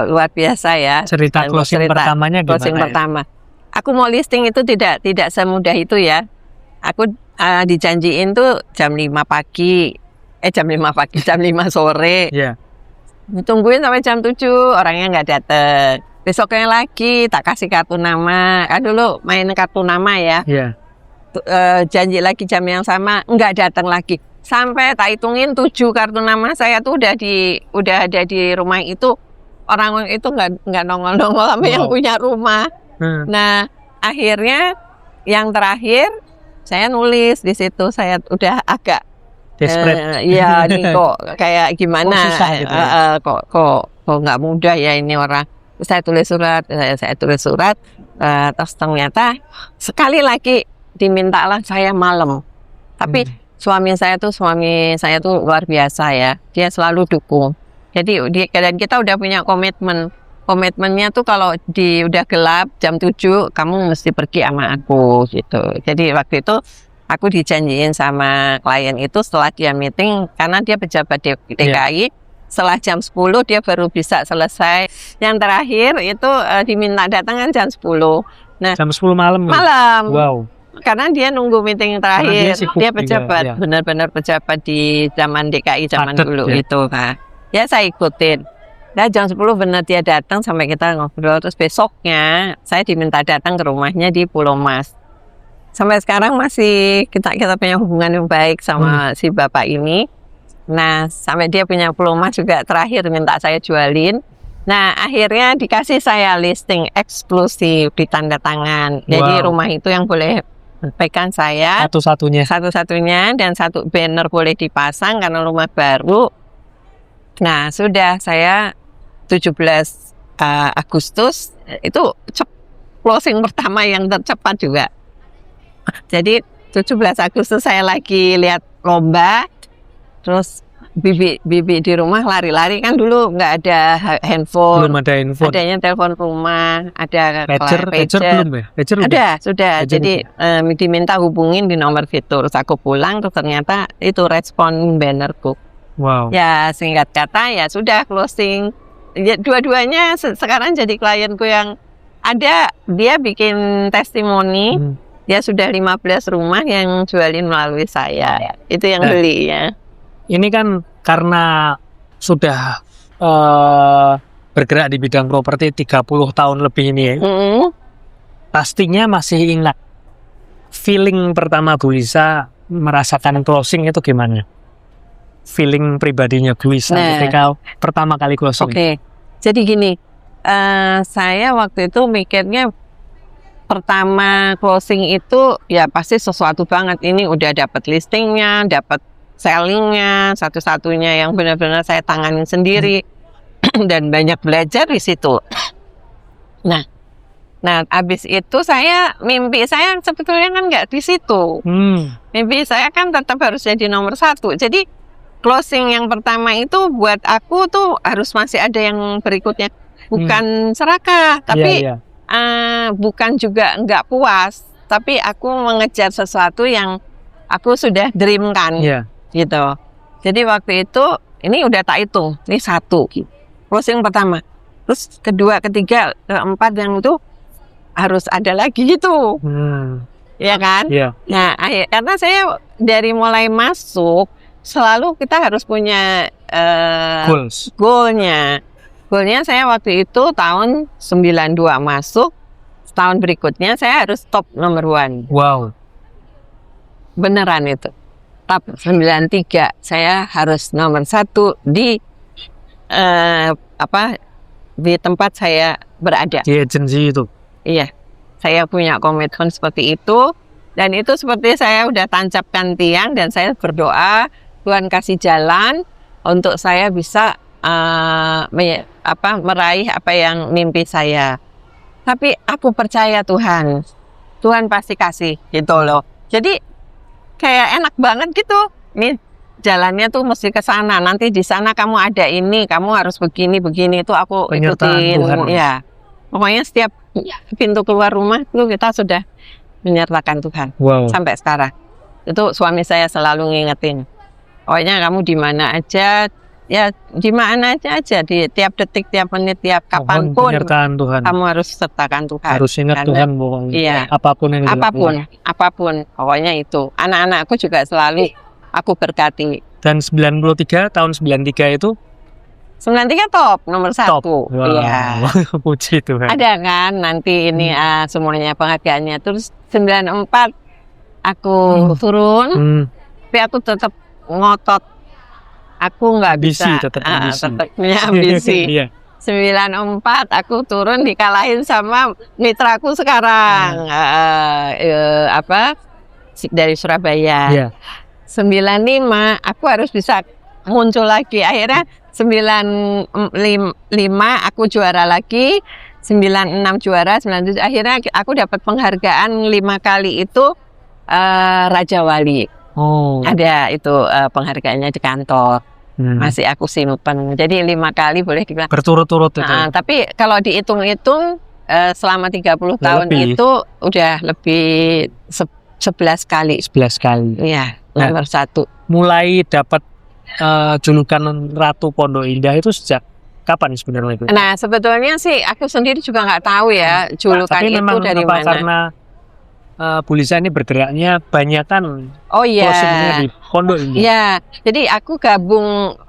luar biasa ya. Cerita pertamanya gimana? Closing pertama. Aku mau listing itu tidak semudah itu ya. Aku dijanjiin tuh jam 5 pagi, jam 5 sore. Tungguin sampai jam 7, orangnya nggak datang. Besoknya lagi tak kasih kartu nama. Kan dulu main kartu nama ya. Janji lagi jam yang sama, nggak datang lagi. Sampai tak hitungin 7 kartu nama saya tuh udah ada di rumah itu. Orang itu nggak nongol sama yang punya rumah. Nah akhirnya yang terakhir saya nulis di situ, saya udah agak desperate. Iya nih kok kayak gimana? Susah gitu ya? Kok nggak mudah ya ini orang. Saya tulis surat, terus ternyata sekali lagi dimintalah saya malam. Tapi suami saya tuh luar biasa ya. Dia selalu dukung. Jadi dan kita udah punya komitmen. Komitmennya tuh kalau udah gelap jam 7 kamu mesti pergi sama aku gitu. Jadi waktu itu aku dijanjiin sama klien itu setelah dia meeting, karena dia pejabat DKI. Setelah jam 10 dia baru bisa selesai. Yang terakhir itu diminta datang kan jam 10. Nah, jam 10 malam. Wow. Karena dia nunggu meeting terakhir, dia pejabat, benar-benar pejabat di zaman DKI zaman dulu itu kan. Ya saya ikutin. Nah jam 10 benar dia datang sampai kita ngobrol. Terus besoknya saya diminta datang ke rumahnya di Pulau Mas. Sampai sekarang masih kita punya hubungan yang baik sama si bapak ini. Nah sampai dia punya Pulau Mas juga terakhir minta saya jualin. Nah akhirnya dikasih saya listing eksklusif di tanda tangan. Jadi rumah itu yang boleh pegang saya satu-satunya, dan satu banner boleh dipasang karena rumah baru. Nah sudah saya 17 Agustus itu closing pertama yang tercepat juga. Jadi 17 Agustus saya lagi lihat lomba, terus bibi di rumah lari-lari, kan dulu nggak ada handphone, belum ada handphone, adanya telepon rumah, ada pager belum ya? Pager sudah. Jadi diminta hubungin di nomor fitur. Terus aku pulang, terus ternyata itu respon bannerku. Wow. Ya singkat kata ya sudah closing. Ya, dua-duanya sekarang jadi klienku yang ada. Dia bikin testimoni. Dia sudah 15 rumah yang jualin melalui saya. Itu yang beli ya. Ini kan karena sudah bergerak di bidang properti 30 tahun lebih ini ya. Pastinya masih ingat feeling pertama Bu Lisa merasakan closing itu gimana? Feeling pribadinya Bu Lisa ketika pertama kali closing. Jadi gini, saya waktu itu mikirnya pertama closing itu ya pasti sesuatu banget. Ini udah dapat listingnya, dapat sellingnya, satu-satunya yang benar-benar saya tanganin sendiri dan banyak belajar di situ. Nah, abis itu mimpi saya sebetulnya kan nggak di situ. Mimpi saya kan tetap harus jadi nomor 1. Jadi closing yang pertama itu buat aku tuh harus masih ada yang berikutnya, bukan serakah, tapi bukan juga nggak puas, tapi aku mengejar sesuatu yang aku sudah dreamkan, Iya. gitu. Jadi waktu itu ini udah tak hitung, ini 1 closing pertama, terus kedua, ketiga, keempat yang itu harus ada lagi gitu, ya kan? Iya. Nah, karena saya dari mulai masuk selalu kita harus punya Goals. goalnya. Goalnya saya waktu itu tahun 92 masuk, tahun berikutnya saya harus top number 1. Wow. Beneran itu. Top 93 saya harus nomor 1 di di tempat saya berada. Di agensi itu. Iya, saya punya komitmen seperti itu, dan itu seperti saya udah tancapkan tiang dan saya berdoa Tuhan kasih jalan untuk saya bisa meraih apa yang mimpi saya. Tapi aku percaya Tuhan pasti kasih gitu loh. Jadi kayak enak banget gitu. Nih jalannya tuh mesti ke sana. Nanti di sana kamu ada ini, kamu harus begini itu aku Penyertaan ikutin. Tuhan. Ya, pokoknya setiap pintu keluar rumah itu kita sudah menyertakan Tuhan. Wow. Sampai sekarang itu suami saya selalu ngingetin. Pokoknya kamu di mana aja, ya di mana aja, di tiap detik, tiap menit, tiap Mohon kapanpun penyertaan Tuhan. kamu harus sertakan Tuhan. Harus ingat Karena- Tuhan pokoknya. Iya. Apapun yang dilakukan. Apapun, pokoknya itu. Anak-anakku juga selalu aku berkati. Dan 93 tahun 93 itu 93 top nomor 1. top. Wow. Iya. Puji Tuhan. Ada kan nanti ini semuanya penghargaannya. Terus 94 aku turun, tapi aku tetap ngotot. Aku nggak Ambisi, bisa. tetap ambisi. Tetap punya ambisi. Iya. 94 aku turun dikalahin sama mitraku sekarang. Dari Surabaya. Iya. 95 aku harus bisa muncul lagi. Akhirnya 95 aku juara lagi, 96 juara, 97 akhirnya aku dapat penghargaan 5 kali itu Raja Wali. Oh. Ada itu penghargaannya di kantor. Masih aku simpen. Jadi 5 kali boleh dibilang. Berturut-turut itu. Tapi kalau dihitung-hitung selama 30 tahun lebih. itu udah lebih 11 kali. 11 kali. Iya, Nah. nomor 1. Mulai dapat julukan Ratu Pondok Indah itu sejak kapan sebenarnya itu? Nah, sebetulnya sih aku sendiri juga nggak tahu ya julukan Tapi itu memang dari apa, mana. karena Bu Lisa ini bergeraknya banyakan Oh closingnya iya. di Pondok Indah. Iya, jadi aku gabung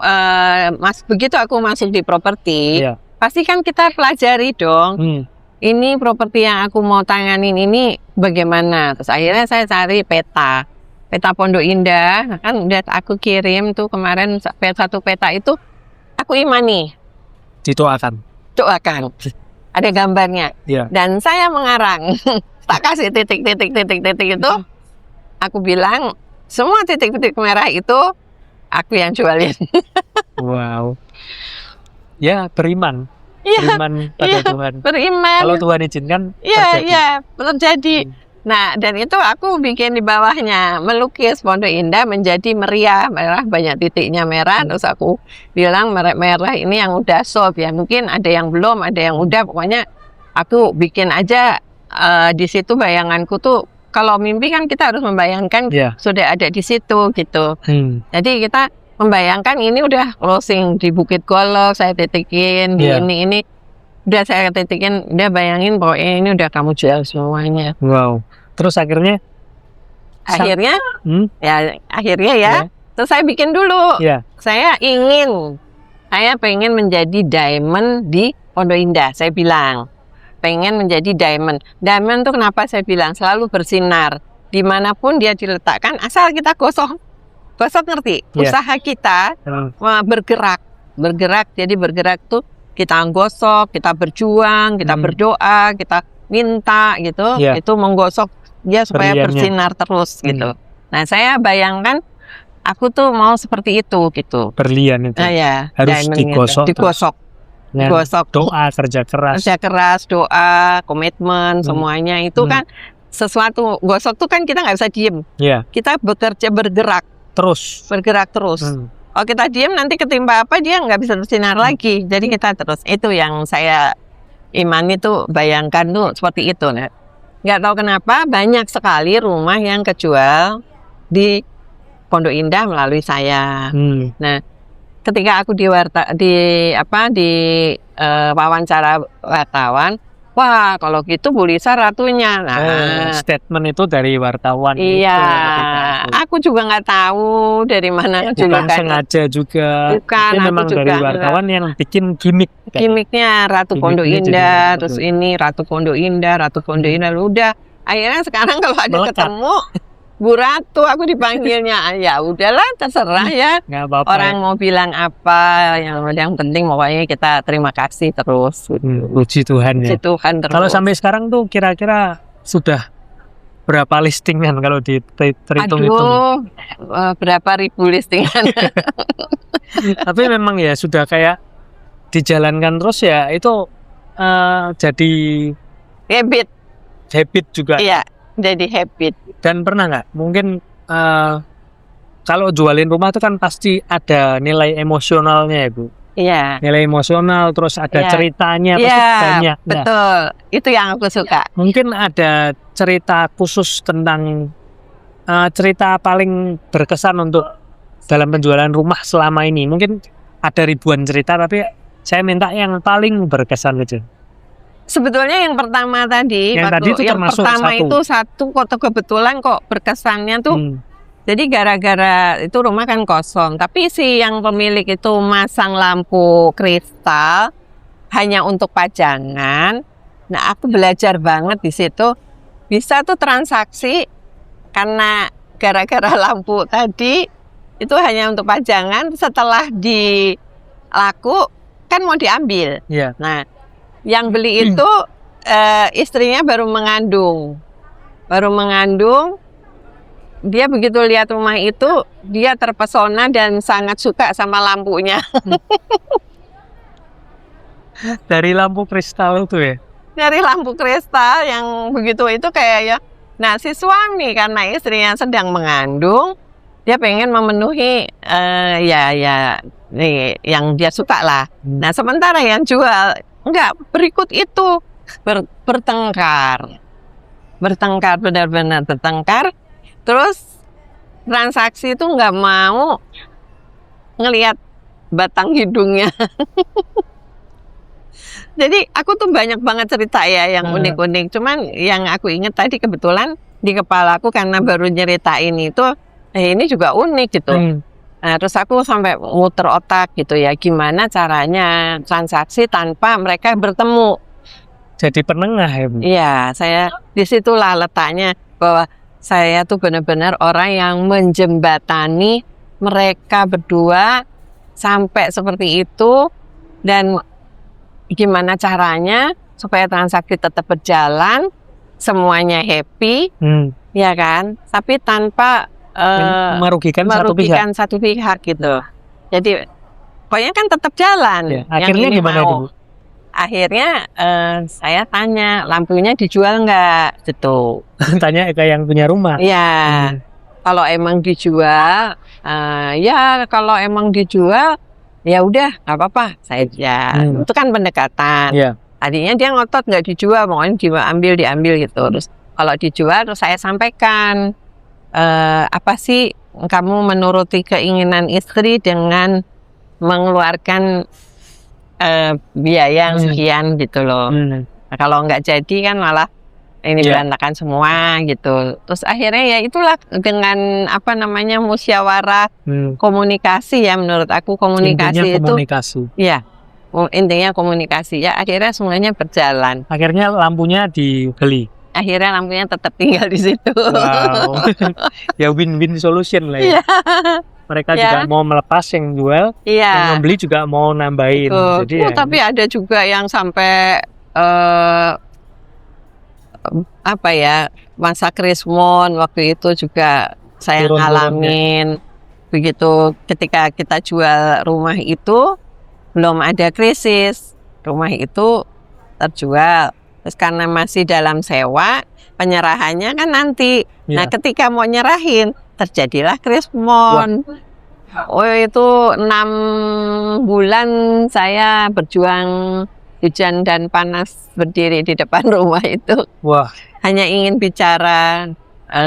begitu aku masuk di properti, Iya. pasti kan kita pelajari dong. Ini properti yang aku mau tanganin ini bagaimana. Terus akhirnya saya cari peta Pondok Indah, kan udah aku kirim tuh kemarin satu peta itu aku imani, Doakan. ada gambarnya. Iya. Dan saya mengarang, tak kasih titik itu, aku bilang semua titik-titik merah itu aku yang jualin. Wow. Ya, beriman. Iya, Beriman pada iya. Tuhan. Beriman. Kalau Tuhan izinkan terjadi. Iya, terjadi. Nah, dan itu aku bikin di bawahnya, melukis Pondok Indah menjadi merah, banyak titiknya merah. Terus aku bilang merah ini yang udah sold ya, mungkin ada yang belum, ada yang udah. Pokoknya aku bikin aja di situ bayanganku tuh. Kalau mimpi kan kita harus membayangkan sudah ada di situ gitu. Jadi kita membayangkan ini udah closing di Bukit Golok, saya titikin di ini. Udah saya titikin, udah bayangin bahwa ini udah kamu jual semuanya. Wow. Terus akhirnya ya. Terus saya bikin dulu. Saya pengen menjadi diamond di Pondok Indah. Saya bilang pengen menjadi diamond. Diamond tuh kenapa saya bilang selalu bersinar dimanapun dia diletakkan, asal kita gosok ngerti. Usaha kita bergerak. Jadi bergerak tuh kita gosok, kita berjuang, kita berdoa, kita minta gitu. Itu menggosok dia supaya bersinar terus gitu. Nah, saya bayangkan aku tuh mau seperti itu gitu. Berlian itu. Harus digosok. Doa, kerja keras, doa, komitmen, semuanya itu kan sesuatu. Gosok tuh kan kita nggak bisa diem. Kita bergerak terus. Kalau kita diem nanti ketimpa apa dia nggak bisa bersinar lagi. Jadi kita terus. Itu yang saya Iman itu bayangkan tuh seperti itu. Nah, nggak tahu kenapa banyak sekali rumah yang kejual di Pondok Indah melalui saya. Nah, ketika aku di wawancara wartawan, wah kalau gitu Bu Lisa ratunya. Nah, statement itu dari wartawan. iya, itu. aku juga nggak tahu dari mana Bukan julukan. sengaja juga. Bukan, tapi aku memang juga dari wartawan yang bikin gimmick. Gimmicknya Ratu Pondok Gimmicknya Indah, jadi terus ini Ratu Pondok Indah, Ratu Pondok Indah. Udah, akhirnya sekarang kalau ada Melekat. ketemu Bu Ratu, aku dipanggilnya. Ya udahlah, terserah ya. Nggak apa-apa. Orang mau bilang apa, yang penting pokoknya kita terima kasih terus. Puji Tuhan ya. Puji Tuhan terus. Kalau sampai sekarang tuh kira-kira sudah berapa listingan kalau terhitung-hitung? Aduh, berapa ribu listingan. Tapi memang ya sudah kayak dijalankan terus ya, itu jadi habit juga. Iya, jadi habit. Dan pernah nggak mungkin kalau jualin rumah itu kan pasti ada nilai emosionalnya ya Bu. Iya. Nilai emosional, terus ada Iya. ceritanya pasti Iya, banyak. Nah, betul. Itu yang aku suka. mungkin ada cerita khusus tentang cerita paling berkesan untuk dalam penjualan rumah selama ini. Mungkin ada ribuan cerita, tapi saya minta yang paling berkesan aja. Sebetulnya yang pertama tadi, Yang tadi itu yang termasuk pertama satu. itu satu kok kebetulan kok berkesannya tuh. Jadi gara-gara itu rumah kan kosong, tapi si yang pemilik itu masang lampu kristal hanya untuk pajangan. Nah, aku belajar banget di situ. Bisa tuh transaksi karena gara-gara lampu tadi itu hanya untuk pajangan. Setelah dilaku kan mau diambil. Iya. Nah, yang beli itu istrinya baru mengandung. Dia begitu lihat rumah itu, dia terpesona dan sangat suka sama lampunya. Dari lampu kristal itu ya? Dari lampu kristal yang begitu itu kayak ya. Nah, si suami karena istrinya sedang mengandung, dia pengen memenuhi nih yang dia suka lah. Nah, sementara yang jual enggak, berikut itu bertengkar, benar-benar bertengkar. Terus transaksi itu nggak mau ngelihat batang hidungnya. Jadi aku tuh banyak banget cerita ya yang unik-unik. Cuman yang aku ingat tadi kebetulan di kepala aku karena baru nyeritain itu, ini juga unik gitu. Nah, terus aku sampai muter otak gitu ya, gimana caranya transaksi tanpa mereka bertemu. Jadi penengah ya Bu? Iya, saya disitulah letaknya bahwa saya tuh benar-benar orang yang menjembatani mereka berdua sampai seperti itu, dan gimana caranya supaya transaksi tetap berjalan, semuanya happy, ya kan? Tapi tanpa merugikan satu pihak gitu. Jadi pokoknya kan tetap jalan. Ya, akhirnya gimana Bu? Akhirnya saya tanya, lampunya dijual nggak? Gitu. Tanya ke yang punya rumah. Iya. Kalau emang dijual, ya kalau emang dijual, ya udah nggak apa-apa saja. Itu kan pendekatan. Iya. Tadinya dia ngotot nggak dijual, pokoknya diambil gitu. Terus kalau dijual, terus saya sampaikan, apa sih kamu menuruti keinginan istri dengan mengeluarkan biaya yang sekian gitu loh. Nah, kalau nggak jadi kan malah ini berantakan semua gitu. Terus akhirnya ya itulah dengan musyawarah komunikasi ya, menurut aku komunikasi itu ya intinya komunikasi ya, akhirnya semuanya berjalan. Akhirnya lampunya dibeli. Akhirnya lampunya tetap tinggal di situ. Wow. Ya win-win solution lah ya. Mereka juga mau melepas yang jual, yang membeli juga mau nambahin. Jadi tapi ada juga yang sampai masa krismon waktu itu juga saya ngalamin begitu. Ketika kita jual rumah itu belum ada krisis, rumah itu terjual. Terus karena masih dalam sewa, penyerahannya kan nanti. Nah, ketika mau nyerahin, terjadilah krismon. Oh, itu 6 bulan saya berjuang hujan dan panas berdiri di depan rumah itu. Wah, Hanya ingin bicara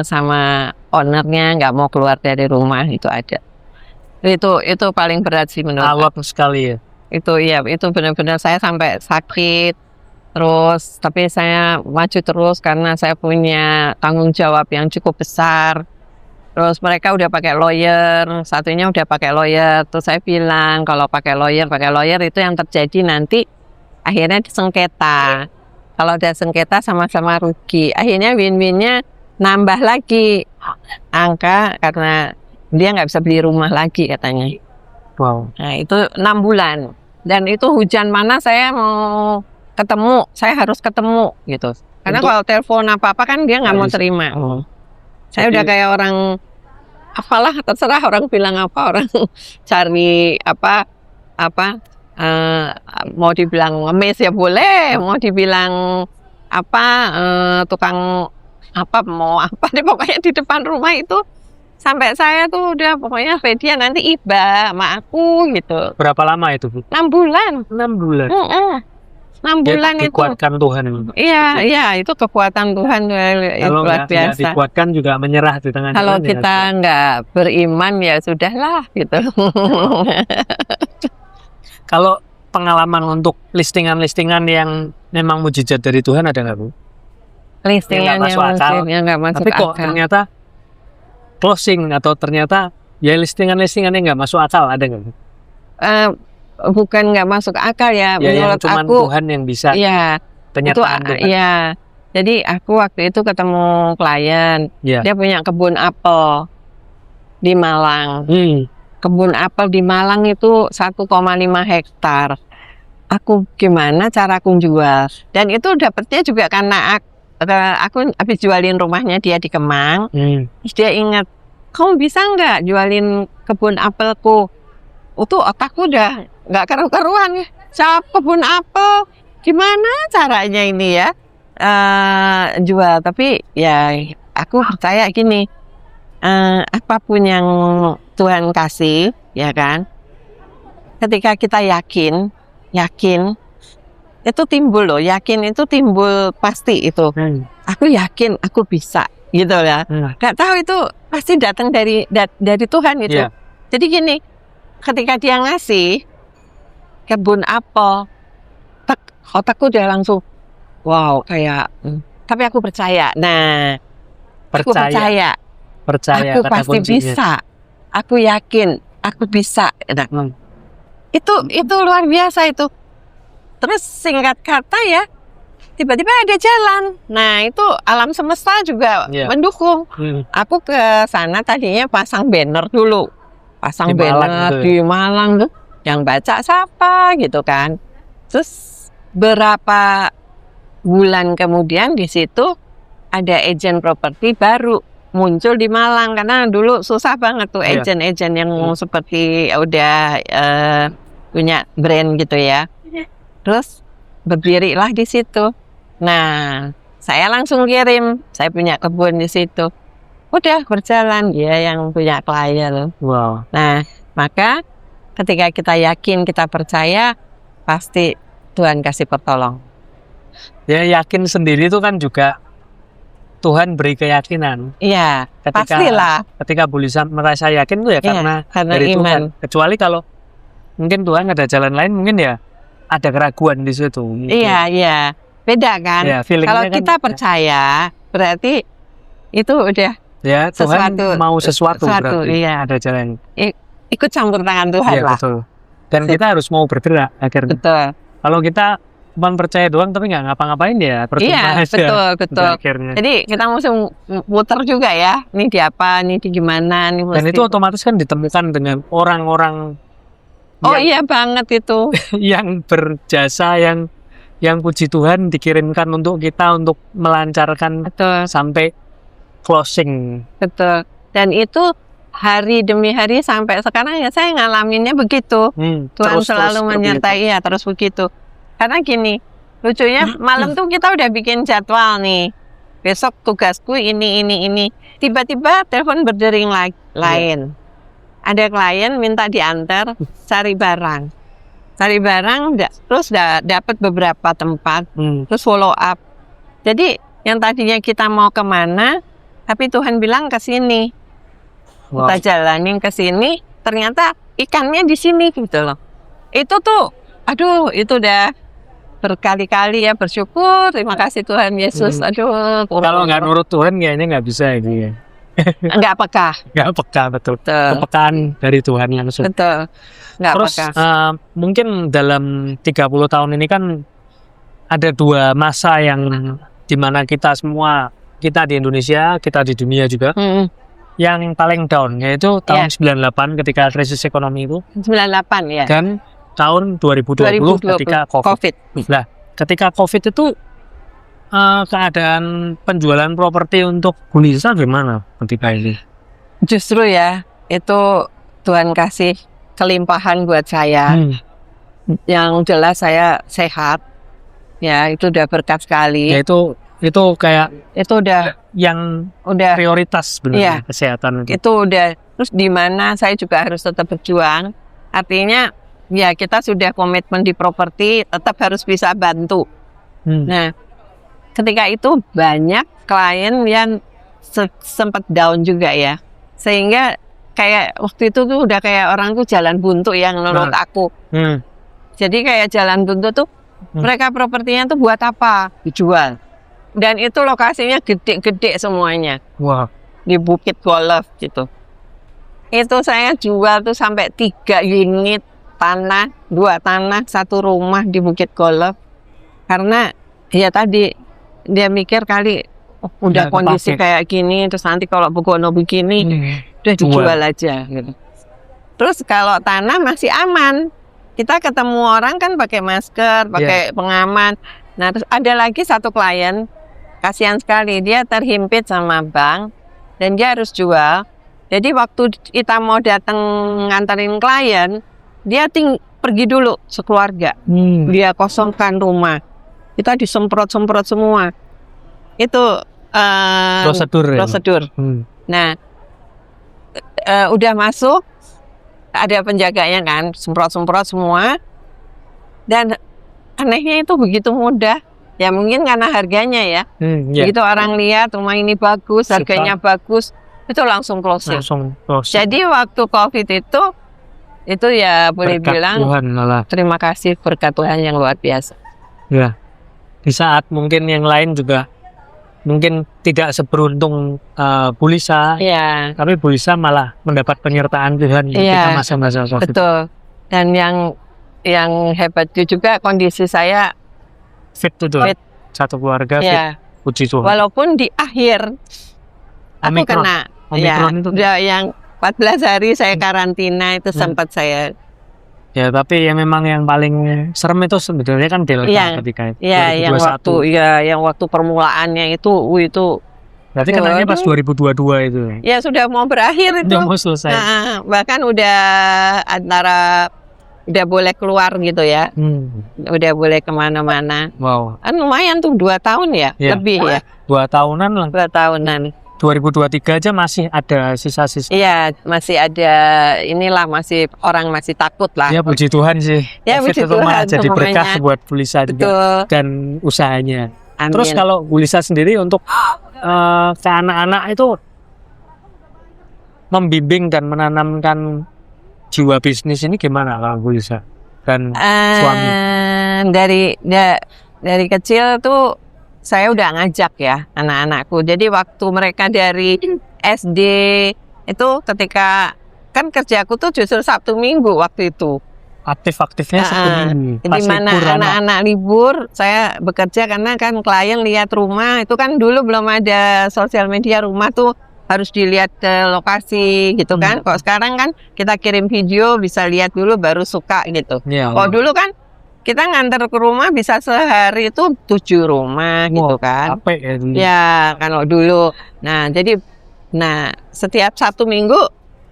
sama ownernya, nggak mau keluar dari rumah, itu ada. Itu paling berat sih menurut aku. alot sekali ya. Itu ya, itu benar-benar saya sampai sakit terus, tapi saya maju terus karena saya punya tanggung jawab yang cukup besar. Terus mereka udah pakai lawyer, satunya udah pakai lawyer. Terus saya bilang kalau pakai lawyer itu yang terjadi nanti akhirnya disengketa. Kalau udah sengketa sama-sama rugi. Akhirnya win-winnya nambah lagi angka karena dia nggak bisa beli rumah lagi katanya. Wow. Nah itu 6 bulan. Dan itu hujan mana saya mau ketemu, saya harus ketemu gitu. Karena kalau telepon apa-apa kan dia nggak mau terima. Saya udah kayak orang, apalah terserah orang bilang apa, orang cari mau dibilang ngemis ya boleh, mau dibilang tukang mau apa deh, pokoknya di depan rumah itu sampai saya tuh udah pokoknya dia nanti iba sama aku gitu. Berapa lama itu, Bu? 6 bulan. 6 bulan. 6 bulan itu. Dikuatkan Tuhan. Iya, itu kekuatan Tuhan Kalau luar nggak biasa. dikuatkan juga menyerah di tengah Kalau jalan, kita nggak beriman ya sudahlah gitu. Kalau pengalaman untuk listingan-listingan yang memang mujizat dari Tuhan ada nggak, Bu? Listingan Nggak masuk akal. yang nggak masuk Tapi kok akal. ternyata closing atau ternyata ya listingan-listingan yang nggak masuk akal ada nggak, Bu? Bukan nggak masuk akal ya, Ya yang menurut cuman aku. Tuhan yang bisa Iya, itu penyataan Tuhan. ya. Jadi aku waktu itu ketemu klien, Ya. dia punya kebun apel di Malang. Kebun apel di Malang itu 1,5 hektar. Aku gimana cara aku jual? Dan itu dapetnya juga karena aku habis jualin rumahnya dia di Kemang. Terus dia ingat, kamu bisa nggak jualin kebun apelku? Itu otakku udah nggak keru-keruan ya. Siapa kebun apel? Gimana caranya ini ya jual? Tapi ya aku percaya gini, apapun yang Tuhan kasih, ya kan? Ketika kita yakin itu timbul loh. Yakin itu timbul pasti itu. Aku yakin aku bisa, gitu ya. Gak tahu itu pasti datang dari Tuhan itu. Yeah. Jadi gini, ketika dia ngasih kebun apel, otakku udah langsung wow kayak. Tapi aku percaya. Nah, aku percaya. Aku kata pasti kuncinya. bisa. Aku yakin aku bisa. Nah, itu luar biasa itu. Terus singkat kata ya, tiba-tiba ada jalan. Nah itu alam semesta juga mendukung. Aku ke sana tadinya pasang banner dulu, Di Malang di Malang tuh, yang baca siapa gitu kan. Terus berapa bulan kemudian di situ ada agent properti baru muncul di Malang, karena dulu susah banget tuh agent-agent yang seperti udah punya brand gitu ya. Terus berdirilah di situ. Nah, saya langsung kirim. Saya punya kebun di situ. Udah berjalan, dia yang punya klien. Wow. Nah, maka ketika kita yakin, kita percaya, pasti Tuhan kasih pertolong. Ya yakin sendiri itu kan juga Tuhan beri keyakinan. Iya, pastilah. Ketika Bu Lisa merasa yakin itu ya karena dari iman. Tuhan. Kecuali kalau mungkin Tuhan ada jalan lain, mungkin ya ada keraguan di situ. Iya. Beda kan? Ya, kalau kan, kita percaya, berarti itu udah ya Tuhan mau sesuatu berarti iya. ada jalan. Ikut campur tangan Tuhan lah. Betul. Dan kita harus mau bergerak akhirnya. Betul. Kalau kita cuma percaya doang tapi nggak ngapa-ngapain ya percuma aja. Betul. Akhirnya. Jadi kita mesti muter juga ya. Ini di apa, ini di gimana, ini mesti. Dan itu otomatis kan ditemukan dengan orang-orang. Iya banget itu. Yang berjasa, yang puji Tuhan dikirimkan untuk kita untuk melancarkan sampai closing. Betul. Dan itu hari demi hari sampai sekarang ya saya ngalaminnya begitu. Tuhan selalu menyertai ya terus begitu. Karena gini, lucunya malam tuh kita udah bikin jadwal nih. Besok tugasku ini. Tiba-tiba telepon berdering lain. Ada klien minta diantar cari barang. cari barang, terus dapat beberapa tempat, terus follow up. Jadi yang tadinya kita mau kemana, tapi Tuhan bilang ke sini. Wow. Kita jalanin ke sini, ternyata ikannya di sini gitu loh. Itu tuh, aduh, itu udah berkali-kali ya bersyukur. Terima kasih Tuhan Yesus. Aduh, Kalau nggak nurut Tuhan kayaknya nggak bisa ini ya. nggak peka. Nggak peka, betul. Betul. Kepekaan dari Tuhan langsung. Betul. Nggak Terus peka. mungkin dalam 30 tahun ini kan ada dua masa yang dimana kita semua, kita di Indonesia, kita di dunia juga, yang paling down, yaitu tahun 98 ketika krisis ekonomi itu, 98 ya. dan tahun 2020 ketika COVID. Nah, ketika COVID itu keadaan penjualan properti untuk Bu Lisa gimana ketika ini? Justru ya, itu Tuhan kasih kelimpahan buat saya. Yang jelas saya sehat. Ya, itu udah berkat sekali. Ya itu kayak itu udah prioritas benar kesehatan itu. Itu udah, terus di mana saya juga harus tetap berjuang. Artinya ya kita sudah komitmen di properti, tetap harus bisa bantu. Nah, ketika itu banyak klien yang sempat down juga ya. Sehingga kayak waktu itu tuh udah kayak orang tuh jalan buntu yang menurut aku. Jadi kayak jalan buntu tuh mereka propertinya tuh buat apa? Dijual. Dan itu lokasinya gede-gede semuanya. Wah. Di Bukit Golf gitu. Itu saya jual tuh sampai 3 unit tanah, 2 tanah, 1 rumah di Bukit Golf. Karena ya tadi dia mikir kali udah kondisi kayak gini, terus nanti kalau begono begini, udah dijual aja gitu. Terus kalau tanah masih aman. Kita ketemu orang kan pakai masker, pakai pengaman. Nah, terus ada lagi satu klien, kasihan sekali, dia terhimpit sama bank dan dia harus jual. Jadi waktu kita mau datang nganterin klien, dia pergi dulu sekeluarga. Dia kosongkan rumah. Kita disemprot-semprot semua. Itu prosedur. Nah, udah masuk, ada penjaganya kan, semprot-semprot semua. Dan anehnya itu begitu mudah. Ya mungkin karena harganya ya. Begitu orang lihat rumah ini bagus, harganya bagus, itu langsung closing. Jadi waktu COVID itu ya boleh berkat bilang Tuhan, terima kasih berkat Tuhan yang luar biasa. Ya, di saat mungkin yang lain juga mungkin tidak seberuntung Bu Lisa, tapi Bu Lisa malah mendapat penyertaan Tuhan ketika masa-masa COVID. Betul. Dan yang hebat juga kondisi saya fit, satu keluarga fit, puji Tuhan. Walaupun di akhir aku kena, itu yang 14 hari saya karantina itu sempat saya. Ya, tapi ya memang yang paling serem itu sebetulnya kan Delta ketika itu. Yang waktu permulaannya itu. Berarti kenanya pas 2022 itu. Ya sudah mau berakhir itu. Sudah mau selesai. Bahkan udah boleh keluar gitu ya. Udah boleh kemana-mana. Wow. Kan lumayan tuh 2 tahun ya, lebih ya. 2 tahunan lah. 2 tahunan. 2023 aja masih ada sisa-sisa. Iya, masih ada masih orang masih takut lah. Ya puji Tuhan sih. Ya puji Tuhan. Jadi berkah buat Bu Lisa juga dan usahanya. Amin. Terus kalau Bu Lisa sendiri untuk ke anak-anak itu membimbing dan menanamkan jiwa bisnis ini gimana kalau Bu Lisa dan suami? Dari kecil tuh saya udah ngajak ya anak-anakku. Jadi waktu mereka dari SD itu ketika kan kerjaku tuh justru Sabtu Minggu waktu itu. Aktif-aktifnya Sabtu Minggu. Di mana anak-anak libur saya bekerja karena kan klien lihat rumah itu kan dulu belum ada sosial media, rumah tuh harus dilihat ke lokasi gitu kan. Kok sekarang kan kita kirim video bisa lihat dulu baru suka gitu. Kok dulu kan kita nganter ke rumah bisa sehari itu 7 rumah gitu kan. Ya kalau dulu. Nah jadi setiap Sabtu Minggu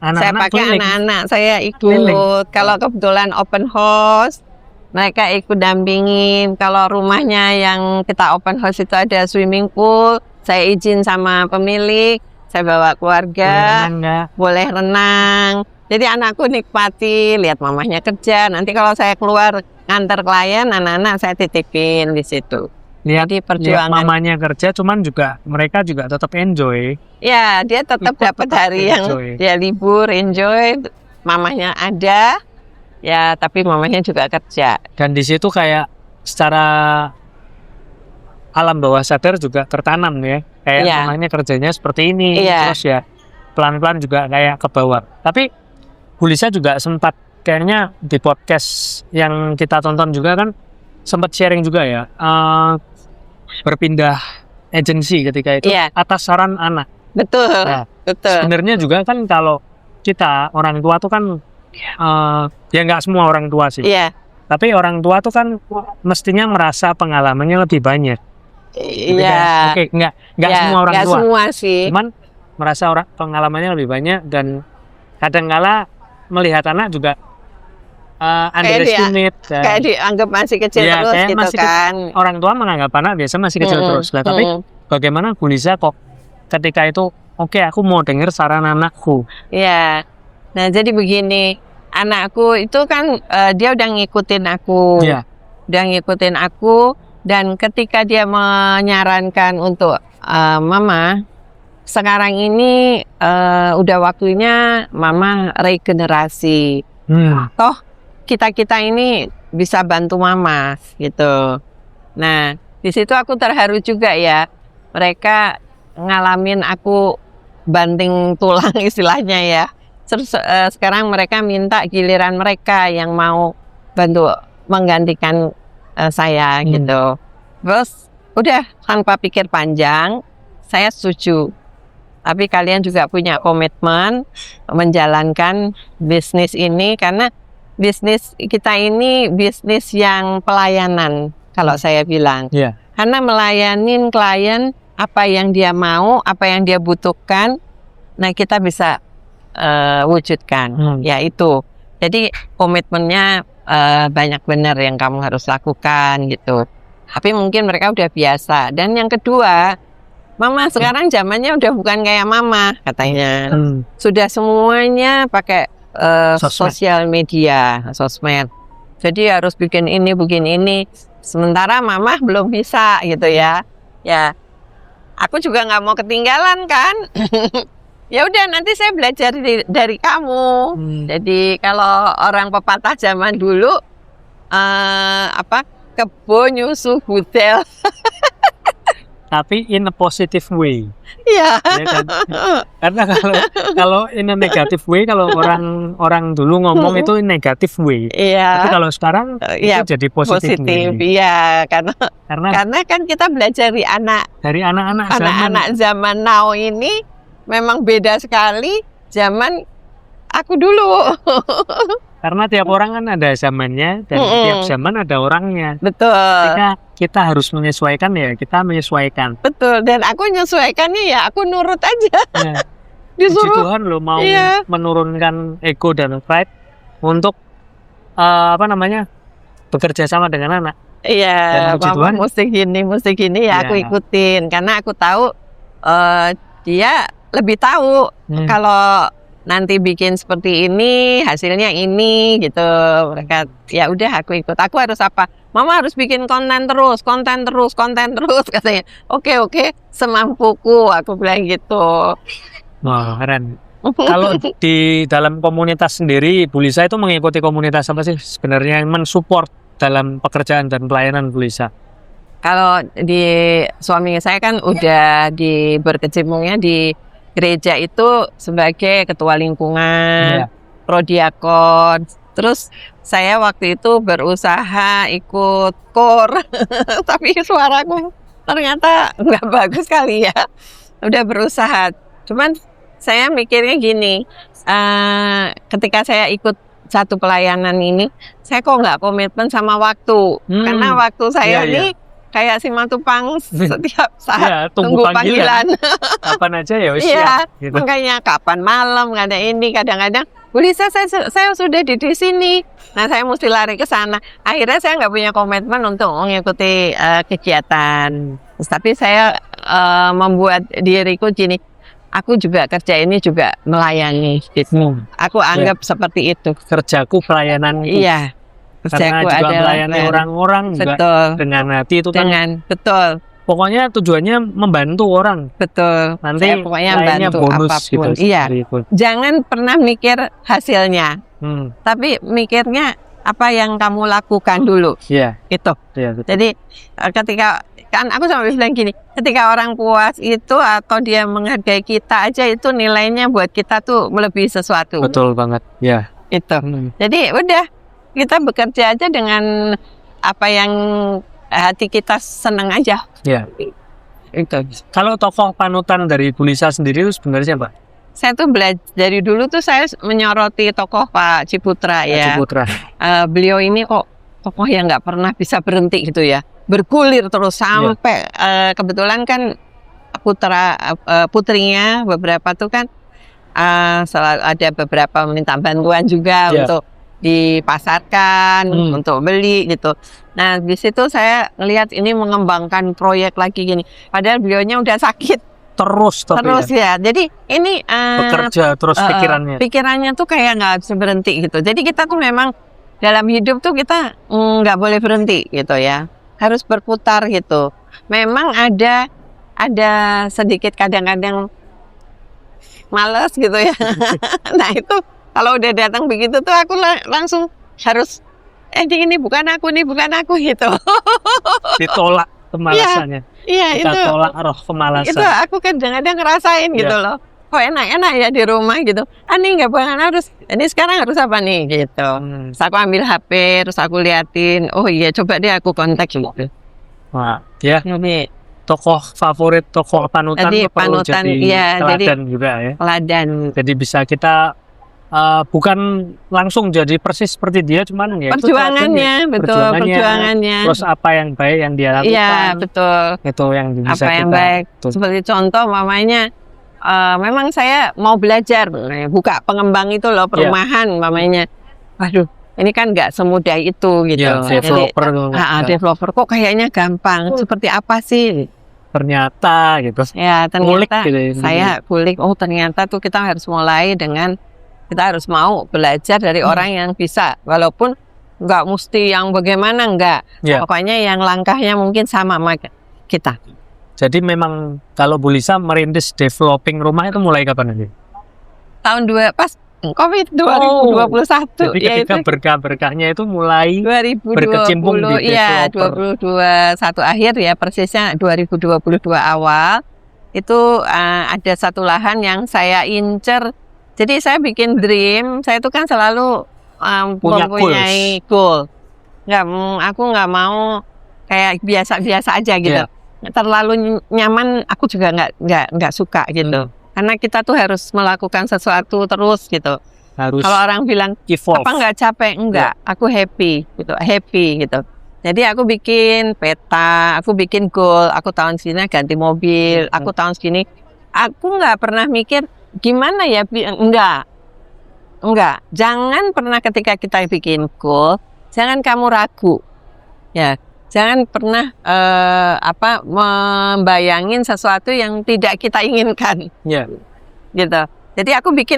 saya pakai anak-anak saya ikut. Kalau kebetulan open house mereka ikut dampingin. Kalau rumahnya yang kita open house itu ada swimming pool, saya izin sama pemilik, saya bawa keluarga, boleh renang. Jadi anakku nikmati lihat mamahnya kerja. Nanti kalau saya keluar nganter klien, anak-anak saya titipin di situ. Lihat, Jadi lihat perjuangan. mamanya kerja, cuman juga mereka juga tetap enjoy. Ya, dia tetap Ikut dapat tetap hari yang enjoy. dia libur, enjoy. Mamahnya ada, ya tapi mamahnya juga kerja. Dan di situ kayak secara alam bawah sadar juga tertanam ya. Kayak Iya. mamanya kerjanya seperti ini, Iya. terus ya pelan-pelan juga kayak ke bawah. Tapi Bu Lisa juga sempat kayaknya di podcast yang kita tonton juga kan sempat sharing juga ya, berpindah agensi ketika itu Iya. atas saran anak. Betul, Nah, betul. sebenarnya juga kan kalau kita orang tua tuh kan ya nggak semua orang tua sih. Iya, Tapi orang tua tuh kan mestinya merasa pengalamannya lebih banyak. iya. Oke, nggak Ya, semua orang nggak tua. semua sih. Cuman merasa pengalamannya lebih banyak dan kadangkala melihat anak juga underestimate. Kayak dianggap masih kecil Iya, terus kayak gitu masih kan. orang tua menganggap anak biasa masih kecil terus lah. Tapi bagaimana Bu Lisa kok ketika itu oke, aku mau dengar saran anakku. Iya. Nah, jadi begini, anakku itu kan dia udah ngikutin aku. Iya. Udah ngikutin aku dan ketika dia menyarankan untuk mama, sekarang ini udah waktunya mama regenerasi. Toh kita ini bisa bantu mama gitu. Nah, di situ aku terharu juga ya. Mereka ngalamin aku banting tulang istilahnya ya. Terus sekarang mereka minta giliran mereka yang mau bantu menggantikan saya gitu. Terus udah tanpa pikir panjang, saya setuju. Tapi kalian juga punya komitmen menjalankan bisnis ini karena bisnis kita ini bisnis yang pelayanan kalau saya bilang. Iya. Karena melayanin klien apa yang dia mau, apa yang dia butuhkan, nah kita bisa wujudkan, yaitu. Jadi komitmennya banyak benar yang kamu harus lakukan gitu. Tapi mungkin mereka udah biasa. Dan yang kedua, mama sekarang zamannya udah bukan kayak mama katanya. Sudah semuanya pakai sosial media, sosmed. Jadi harus bikin ini. Sementara mama belum bisa gitu ya. Ya, aku juga nggak mau ketinggalan kan. Ya udah nanti saya belajar dari kamu. Jadi kalau orang pepatah zaman dulu kebun nyusuh budel. Tapi in a positive way. Iya. Ya kan? Karena kalau in a negative way, kalau orang dulu ngomong itu in negative way. Iya. Tapi kalau sekarang itu jadi positif. Iya, karena kan kita belajar dari anak-anak zaman now ini memang beda sekali zaman aku dulu. Karena tiap orang kan ada zamannya dan tiap zaman ada orangnya. Betul. Kita harus menyesuaikan ya, kita menyesuaikan. Betul, dan aku menyesuaikannya ya, aku nurut aja. Ya. Disuruh. Tuhan lo mau menurunkan ego dan pride untuk bekerja sama dengan anak. Iya, mama mesti gini ya, aku ikutin karena aku tahu dia lebih tahu kalau nanti bikin seperti ini hasilnya ini gitu. Mereka ya udah aku ikut. Aku harus apa? Mama harus bikin konten terus katanya. Oke, semampuku aku bilang gitu. Wah, keren. Kalau di dalam komunitas sendiri, Bu Lisa itu mengikuti komunitas apa sih sebenarnya yang mensupport dalam pekerjaan dan pelayanan Bu Lisa? Kalau di suami saya kan udah berkecimpungnya di gereja itu sebagai ketua lingkungan, prodiakon. Terus saya waktu itu berusaha ikut KOR, tapi suaraku ternyata nggak bagus kali ya. Udah berusaha, cuman saya mikirnya gini, ketika saya ikut satu pelayanan ini, saya kok nggak komitmen sama waktu, karena waktu saya ini kayak Simatupang setiap saat tunggu panggilan. Kapan aja ya wis gitu. Makanya kapan malam nggak ada ini, kadang-kadang Bu Lisa saya sudah di sini. Nah, saya mesti lari ke sana. Akhirnya saya nggak punya komitmen untuk mengikuti kegiatan. Tapi saya membuat diriku gini, aku juga kerja ini juga melayani gitu. Aku anggap seperti itu. Kerjaku pelayanan. Iya. Karena Kerjaku juga adalah melayani orang-orang juga betul. dengan hati itu kan. Betul. Pokoknya tujuannya membantu orang. Betul. Nanti Saya pokoknya lainnya bantu bonus apapun. gitu. Iya. Gitu. Jangan pernah mikir hasilnya, tapi mikirnya apa yang kamu lakukan dulu. Iya. Itu. Iya, betul. Jadi ketika kan aku sampai bilang gini, ketika orang puas itu atau dia menghargai kita aja itu nilainya buat kita tuh melebihi sesuatu. Betul banget. Ya. Itu. Jadi udah kita bekerja aja dengan apa yang hati kita senang aja. Ya. Itu. Kalau tokoh panutan dari Bu Lisa sendiri itu sebenarnya siapa? Saya tuh belajar dari dulu tuh saya menyoroti tokoh Pak Ciputra ya. Ciputra. Beliau ini kok tokoh yang nggak pernah bisa berhenti gitu ya, bergulir terus sampai kebetulan kan putrinya beberapa tuh kan selalu ada beberapa minta bantuan juga untuk dipasarkan, untuk beli gitu. Nah di situ saya ngelihat ini mengembangkan proyek lagi gini. Padahal beliaunya udah sakit terus ya. Jadi ini bekerja terus pikirannya tuh kayak nggak bisa berhenti gitu. Jadi kita tuh memang dalam hidup tuh kita nggak boleh berhenti gitu ya. Harus berputar gitu. Memang ada sedikit kadang-kadang males gitu ya. Nah itu kalau udah datang begitu tuh aku langsung harus ini bukan aku gitu. Ditolak kemalasannya. Iya kita itu. Tolak roh kemalasan. Itu aku kadang-kadang ngerasain gitu loh. Kok enak-enak ya di rumah gitu. Ini nggak bukan harus. Ini sekarang harus apa nih gitu. Terus aku ambil HP, terus aku liatin. Oh iya coba deh aku kontak gitu. Wah ya. Jadi, tokoh favorit, tokoh panutan jadi perlu panutan jadi teladan juga ya. Teladan. Jadi bisa kita bukan langsung jadi persis seperti dia, cuman ya perjuangannya, perjuangannya. Terus apa yang baik yang dia lakukan. Iya betul. Itu yang bisa apa yang baik. Seperti contoh mamanya, memang saya mau belajar buka pengembang itu loh perumahan mamanya. Waduh. Ini kan nggak semudah itu gitu. Developer kok kayaknya gampang. Seperti apa sih? Ternyata gitu. Ya ternyata gitu, saya kulik. Oh ternyata tuh kita harus mulai dengan kita harus mau belajar dari orang yang bisa. Walaupun nggak mesti yang bagaimana nggak. Pokoknya yang langkahnya mungkin sama kita. Jadi memang kalau Bu Lisa merintis developing rumah itu mulai kapan nanti? Tahun pas COVID 2021. Jadi ketika berkah-berkahnya itu mulai 2020, berkecimpung di iya 2021 akhir ya, persisnya 2022 awal itu ada satu lahan yang saya incer. Jadi saya bikin dream, saya itu kan selalu mempunyai goal. Aku nggak mau kayak biasa-biasa aja gitu. Terlalu nyaman aku juga nggak suka gitu. Karena kita tuh harus melakukan sesuatu terus gitu. Kalau orang bilang evolve. Apa nggak capek? Enggak, aku happy gitu. Jadi aku bikin peta, aku bikin goal. Aku tahun segini ganti mobil, aku tahun segini. Aku nggak pernah mikir gimana ya? Enggak. Jangan pernah ketika kita bikin goal, jangan kamu ragu. Ya. Jangan pernah membayangin sesuatu yang tidak kita inginkan. Gitu. Jadi aku bikin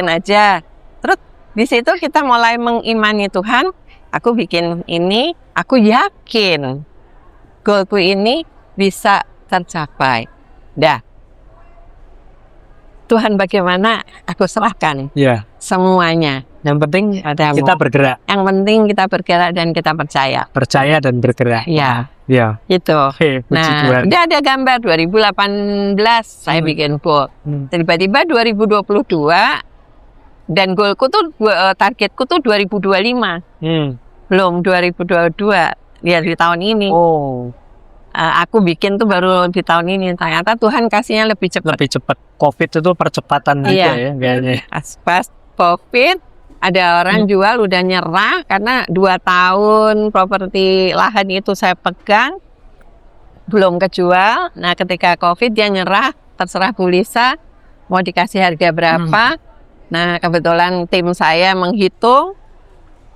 aja. Terus di situ kita mulai mengimani Tuhan. Aku bikin ini, aku yakin goalku ini bisa tercapai. Dah. Tuhan bagaimana? Aku serahkan. Semuanya. Yang penting kita bergerak. Yang penting kita bergerak dan kita percaya. Percaya dan bergerak. Iya. Gitu. Nah, udah ada gambar 2018 saya bikin goal. Tiba-tiba 2022 dan goalku tuh targetku tuh 2025. Belum 2022 ya di tahun ini. Aku bikin tuh baru di tahun ini. Ternyata Tuhan kasihnya lebih cepat. COVID itu percepatan juga ya kayaknya. Pas COVID ada orang jual udah nyerah karena 2 tahun properti lahan itu saya pegang belum kejual. Nah ketika COVID dia nyerah, terserah Bu Lisa mau dikasih harga berapa. Nah kebetulan tim saya menghitung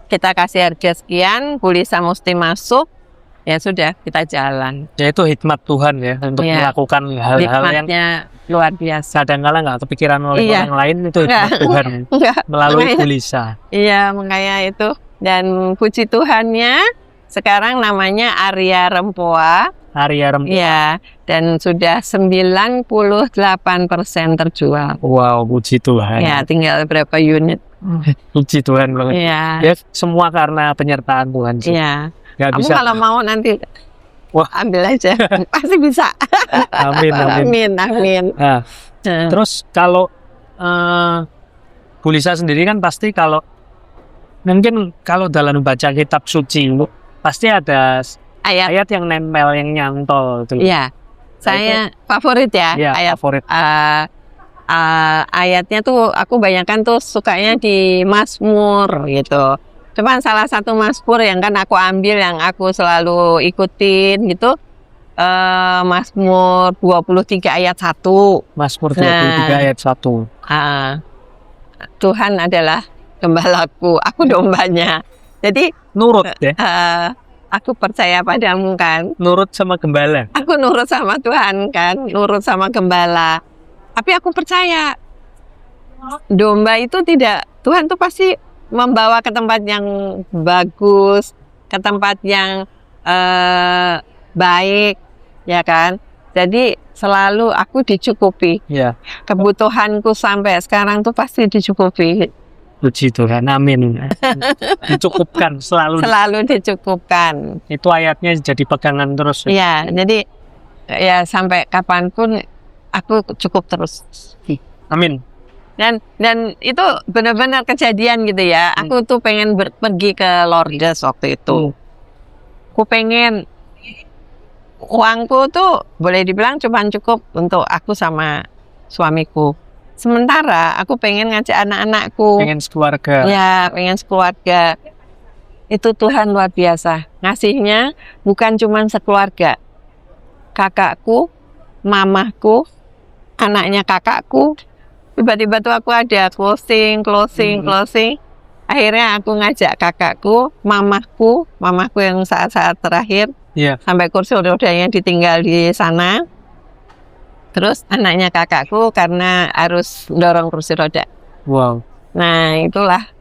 kita kasih harga sekian, Bu Lisa mesti masuk. ya sudah kita jalan. Ya itu hikmat Tuhan ya untuk Iya. melakukan hal-hal yang Hikmatnya luar biasa. kadang-kala nggak kepikiran oleh Iya. orang lain, itu hikmat Enggak. Tuhan Enggak. melalui Makanya- Bu Lisa. Iya, makanya itu. Dan puji Tuhannya sekarang namanya Arya Rempoa. Arya Rempoa. Iya, dan sudah 98% terjual. Wow, puji Tuhan. Ya, tinggal berapa unit. Puji Tuhan banget. Iya. Ya semua karena penyertaan Tuhan sih. Iya. Nggak Kamu bisa. kalau mau nanti Wah. ambil aja. Pasti bisa. Amin, amin. Amin. Nah, terus kalau Bu Lisa sendiri kan pasti kalau mungkin kalau dalam baca kitab suci pasti ada ayat yang nempel, yang nyantol gitu. Iya. Saya favorit ya, Iya, ayat favorit. ayatnya tuh aku bayangkan tuh sukanya di Mazmur gitu. Cuman salah satu Mazmur yang kan aku ambil, yang aku selalu ikutin gitu, Mazmur 23 ayat 1. Mazmur 23 ayat 1. Tuhan adalah gembalaku, aku dombanya. Jadi Nurut ya. aku percaya padamu kan. Nurut sama gembala. Aku nurut sama Tuhan kan, nurut sama gembala. Tapi aku percaya domba itu tidak, Tuhan tuh pasti membawa ke tempat yang bagus, ke tempat yang baik, ya kan. Jadi selalu aku dicukupi. Ya, Kebutuhanku sampai sekarang tuh pasti dicukupi. puji Tuhan. Amin. Dicukupkan selalu. Selalu dicukupkan. Itu ayatnya jadi pegangan terus. Ya, jadi ya sampai kapanpun aku cukup terus. Amin. Dan itu benar-benar kejadian gitu ya. Aku tuh pengen pergi ke Lourdes waktu itu. Aku pengen uangku tuh boleh dibilang cuma cukup untuk aku sama suamiku. Sementara aku pengen ngajak anak-anakku. Pengen sekeluarga. Ya, pengen sekeluarga. Itu Tuhan luar biasa. Ngasihnya bukan cuma sekeluarga. Kakakku, mamahku, anaknya kakakku. Tiba-tiba tuh aku ada closing. Akhirnya aku ngajak kakakku, mamahku yang saat-saat terakhir. Iya. Sampai kursi rodanya ditinggal di sana. Terus anaknya kakakku karena harus dorong kursi roda. Wow. Nah, itulah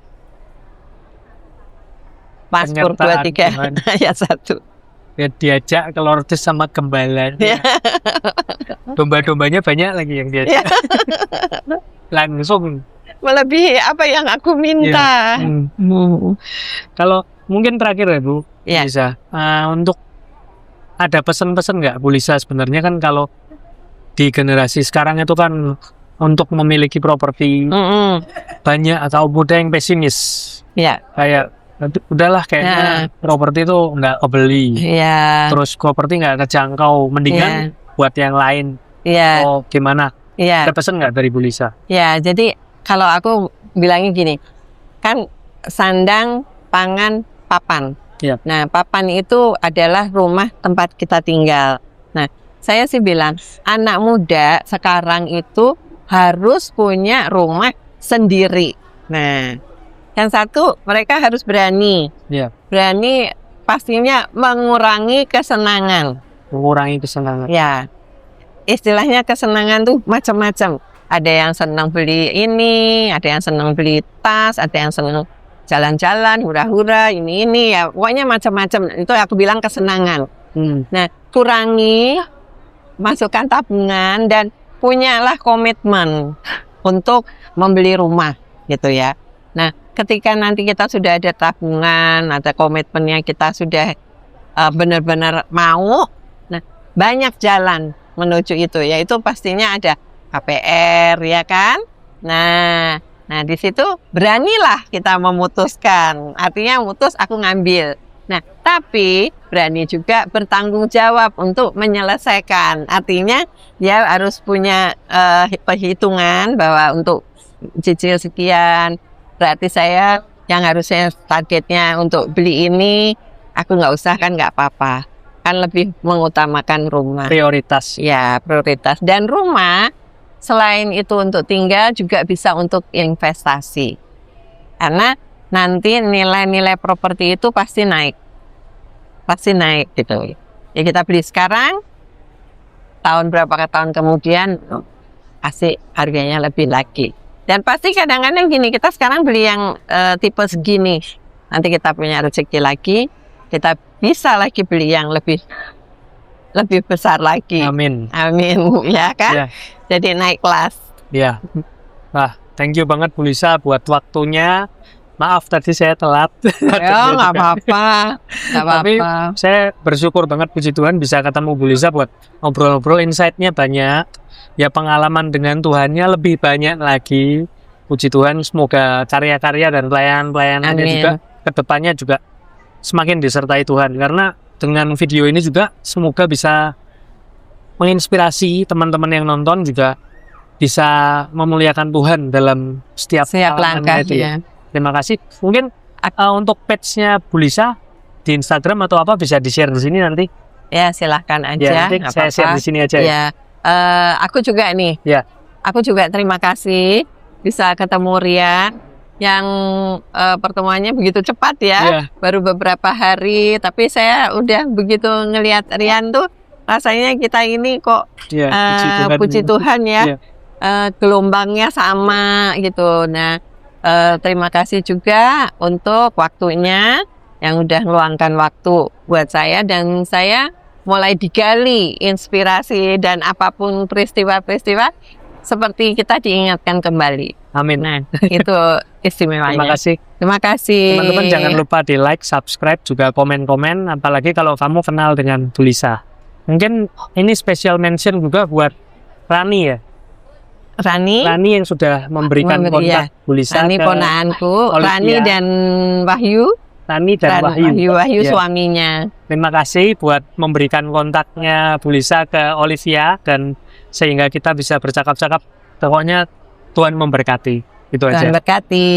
Mazmur Penyertaan 23 Tuhan. ayat 1. Ya, diajak ke Lourdes sama gembalanya. Ya. Domba-dombanya banyak lagi yang diajak. Langsung. Melebihi apa yang aku minta. Kalau mungkin terakhir ya Bu Ya. Lisa, untuk ada pesan-pesan nggak Bu Lisa sebenarnya kan kalau di generasi sekarang itu kan untuk memiliki properti banyak atau muda yang pesimis. Ya. Kayak udahlah kayaknya properti itu nggak kebeli. Ya. Terus properti nggak terjangkau, mendingan buat yang lain. Ya. Oh gimana? Ya. Ada pesan nggak dari Bu Lisa? Ya, jadi kalau aku bilangnya gini, kan sandang, pangan, papan. Ya. Nah, papan itu adalah rumah tempat kita tinggal. Nah, saya sih bilang, anak muda sekarang itu harus punya rumah sendiri. Nah, yang satu, mereka harus berani. Ya. Berani pastinya mengurangi kesenangan. Mengurangi kesenangan. Ya, istilahnya kesenangan tuh macam-macam. Ada yang senang beli ini, ada yang senang beli tas, ada yang senang jalan-jalan, hura-hura, ini ya. Pokoknya macam-macam. Itu aku bilang kesenangan. Nah, kurangi, masukkan tabungan, dan punyalah komitmen untuk membeli rumah, gitu ya. Nah, ketika nanti kita sudah ada tabungan, ada komitmennya, kita sudah benar-benar mau, nah banyak jalan menuju itu, yaitu pastinya ada KPR, ya kan? Nah di situ beranilah kita memutuskan. Artinya mutus aku ngambil. Nah, tapi berani juga bertanggung jawab untuk menyelesaikan. Artinya dia harus punya perhitungan bahwa untuk cicil sekian, berarti saya yang harusnya targetnya untuk beli ini, aku nggak usah kan nggak apa-apa. Kan lebih mengutamakan rumah. Prioritas. Ya, prioritas. Dan rumah selain itu untuk tinggal juga bisa untuk investasi. Karena nanti nilai-nilai properti itu pasti naik. pasti naik gitu. Ya kita beli sekarang, tahun berapa ke tahun kemudian pasti harganya lebih lagi. Dan pasti kadang-kadang gini, kita sekarang beli yang tipe segini, nanti kita punya rezeki lagi, kita bisa lagi beli yang lebih besar lagi. Amin. Amin, ya kan? Ya. Jadi naik kelas. Ya. Wah, thank you banget Bu Lisa buat waktunya. Maaf tadi saya telat. Ya nggak apa-apa, nggak Tapi apa-apa. saya bersyukur banget, puji Tuhan bisa ketemu Bu Lisa buat ngobrol-ngobrol, insight-nya banyak. Ya pengalaman dengan Tuhannya lebih banyak lagi. Puji Tuhan, semoga karya-karya dan pelayanan-pelayanannya Amin. juga kedepannya juga semakin disertai Tuhan. Karena dengan video ini juga semoga bisa menginspirasi teman-teman yang nonton, juga bisa memuliakan Tuhan dalam setiap Langkah itu ya. Terima kasih. Mungkin untuk page-nya Bu Lisa di Instagram atau apa bisa di-share di sini nanti. Ya silahkan Ya, aja. nanti nggak saya share apa-apa. di sini aja. Ya, aku juga nih. Ya. Aku juga terima kasih bisa ketemu Rian yang pertemuannya begitu cepat ya. Ya. Baru beberapa hari, tapi saya udah begitu ngelihat Rian tuh rasanya kita ini kok Ya, puji Tuhan ya. Ya. Gelombangnya sama gitu. Nah, terima kasih juga untuk waktunya yang udah meluangkan waktu buat saya, dan saya mulai digali inspirasi dan apapun peristiwa-peristiwa seperti kita diingatkan kembali. Amin. Nah, itu istimewanya. Terima kasih. Terima kasih. Teman-teman jangan lupa di like, subscribe, juga komen-komen. Apalagi kalau kamu kenal dengan Bu Lisa. Mungkin ini special mention juga buat Rani ya. Rani Yang sudah memberikan kontak Bu Lisa Rani ke ponaanku, Olivia. Rani dan Wahyu. Rani dan Wahyu. Wahyu Ya. suaminya. Terima kasih buat memberikan kontaknya Bu Lisa ke Olivia, dan sehingga kita bisa bercakap-cakap. Pokoknya Tuhan memberkati. Itu aja. Tuhan berkati.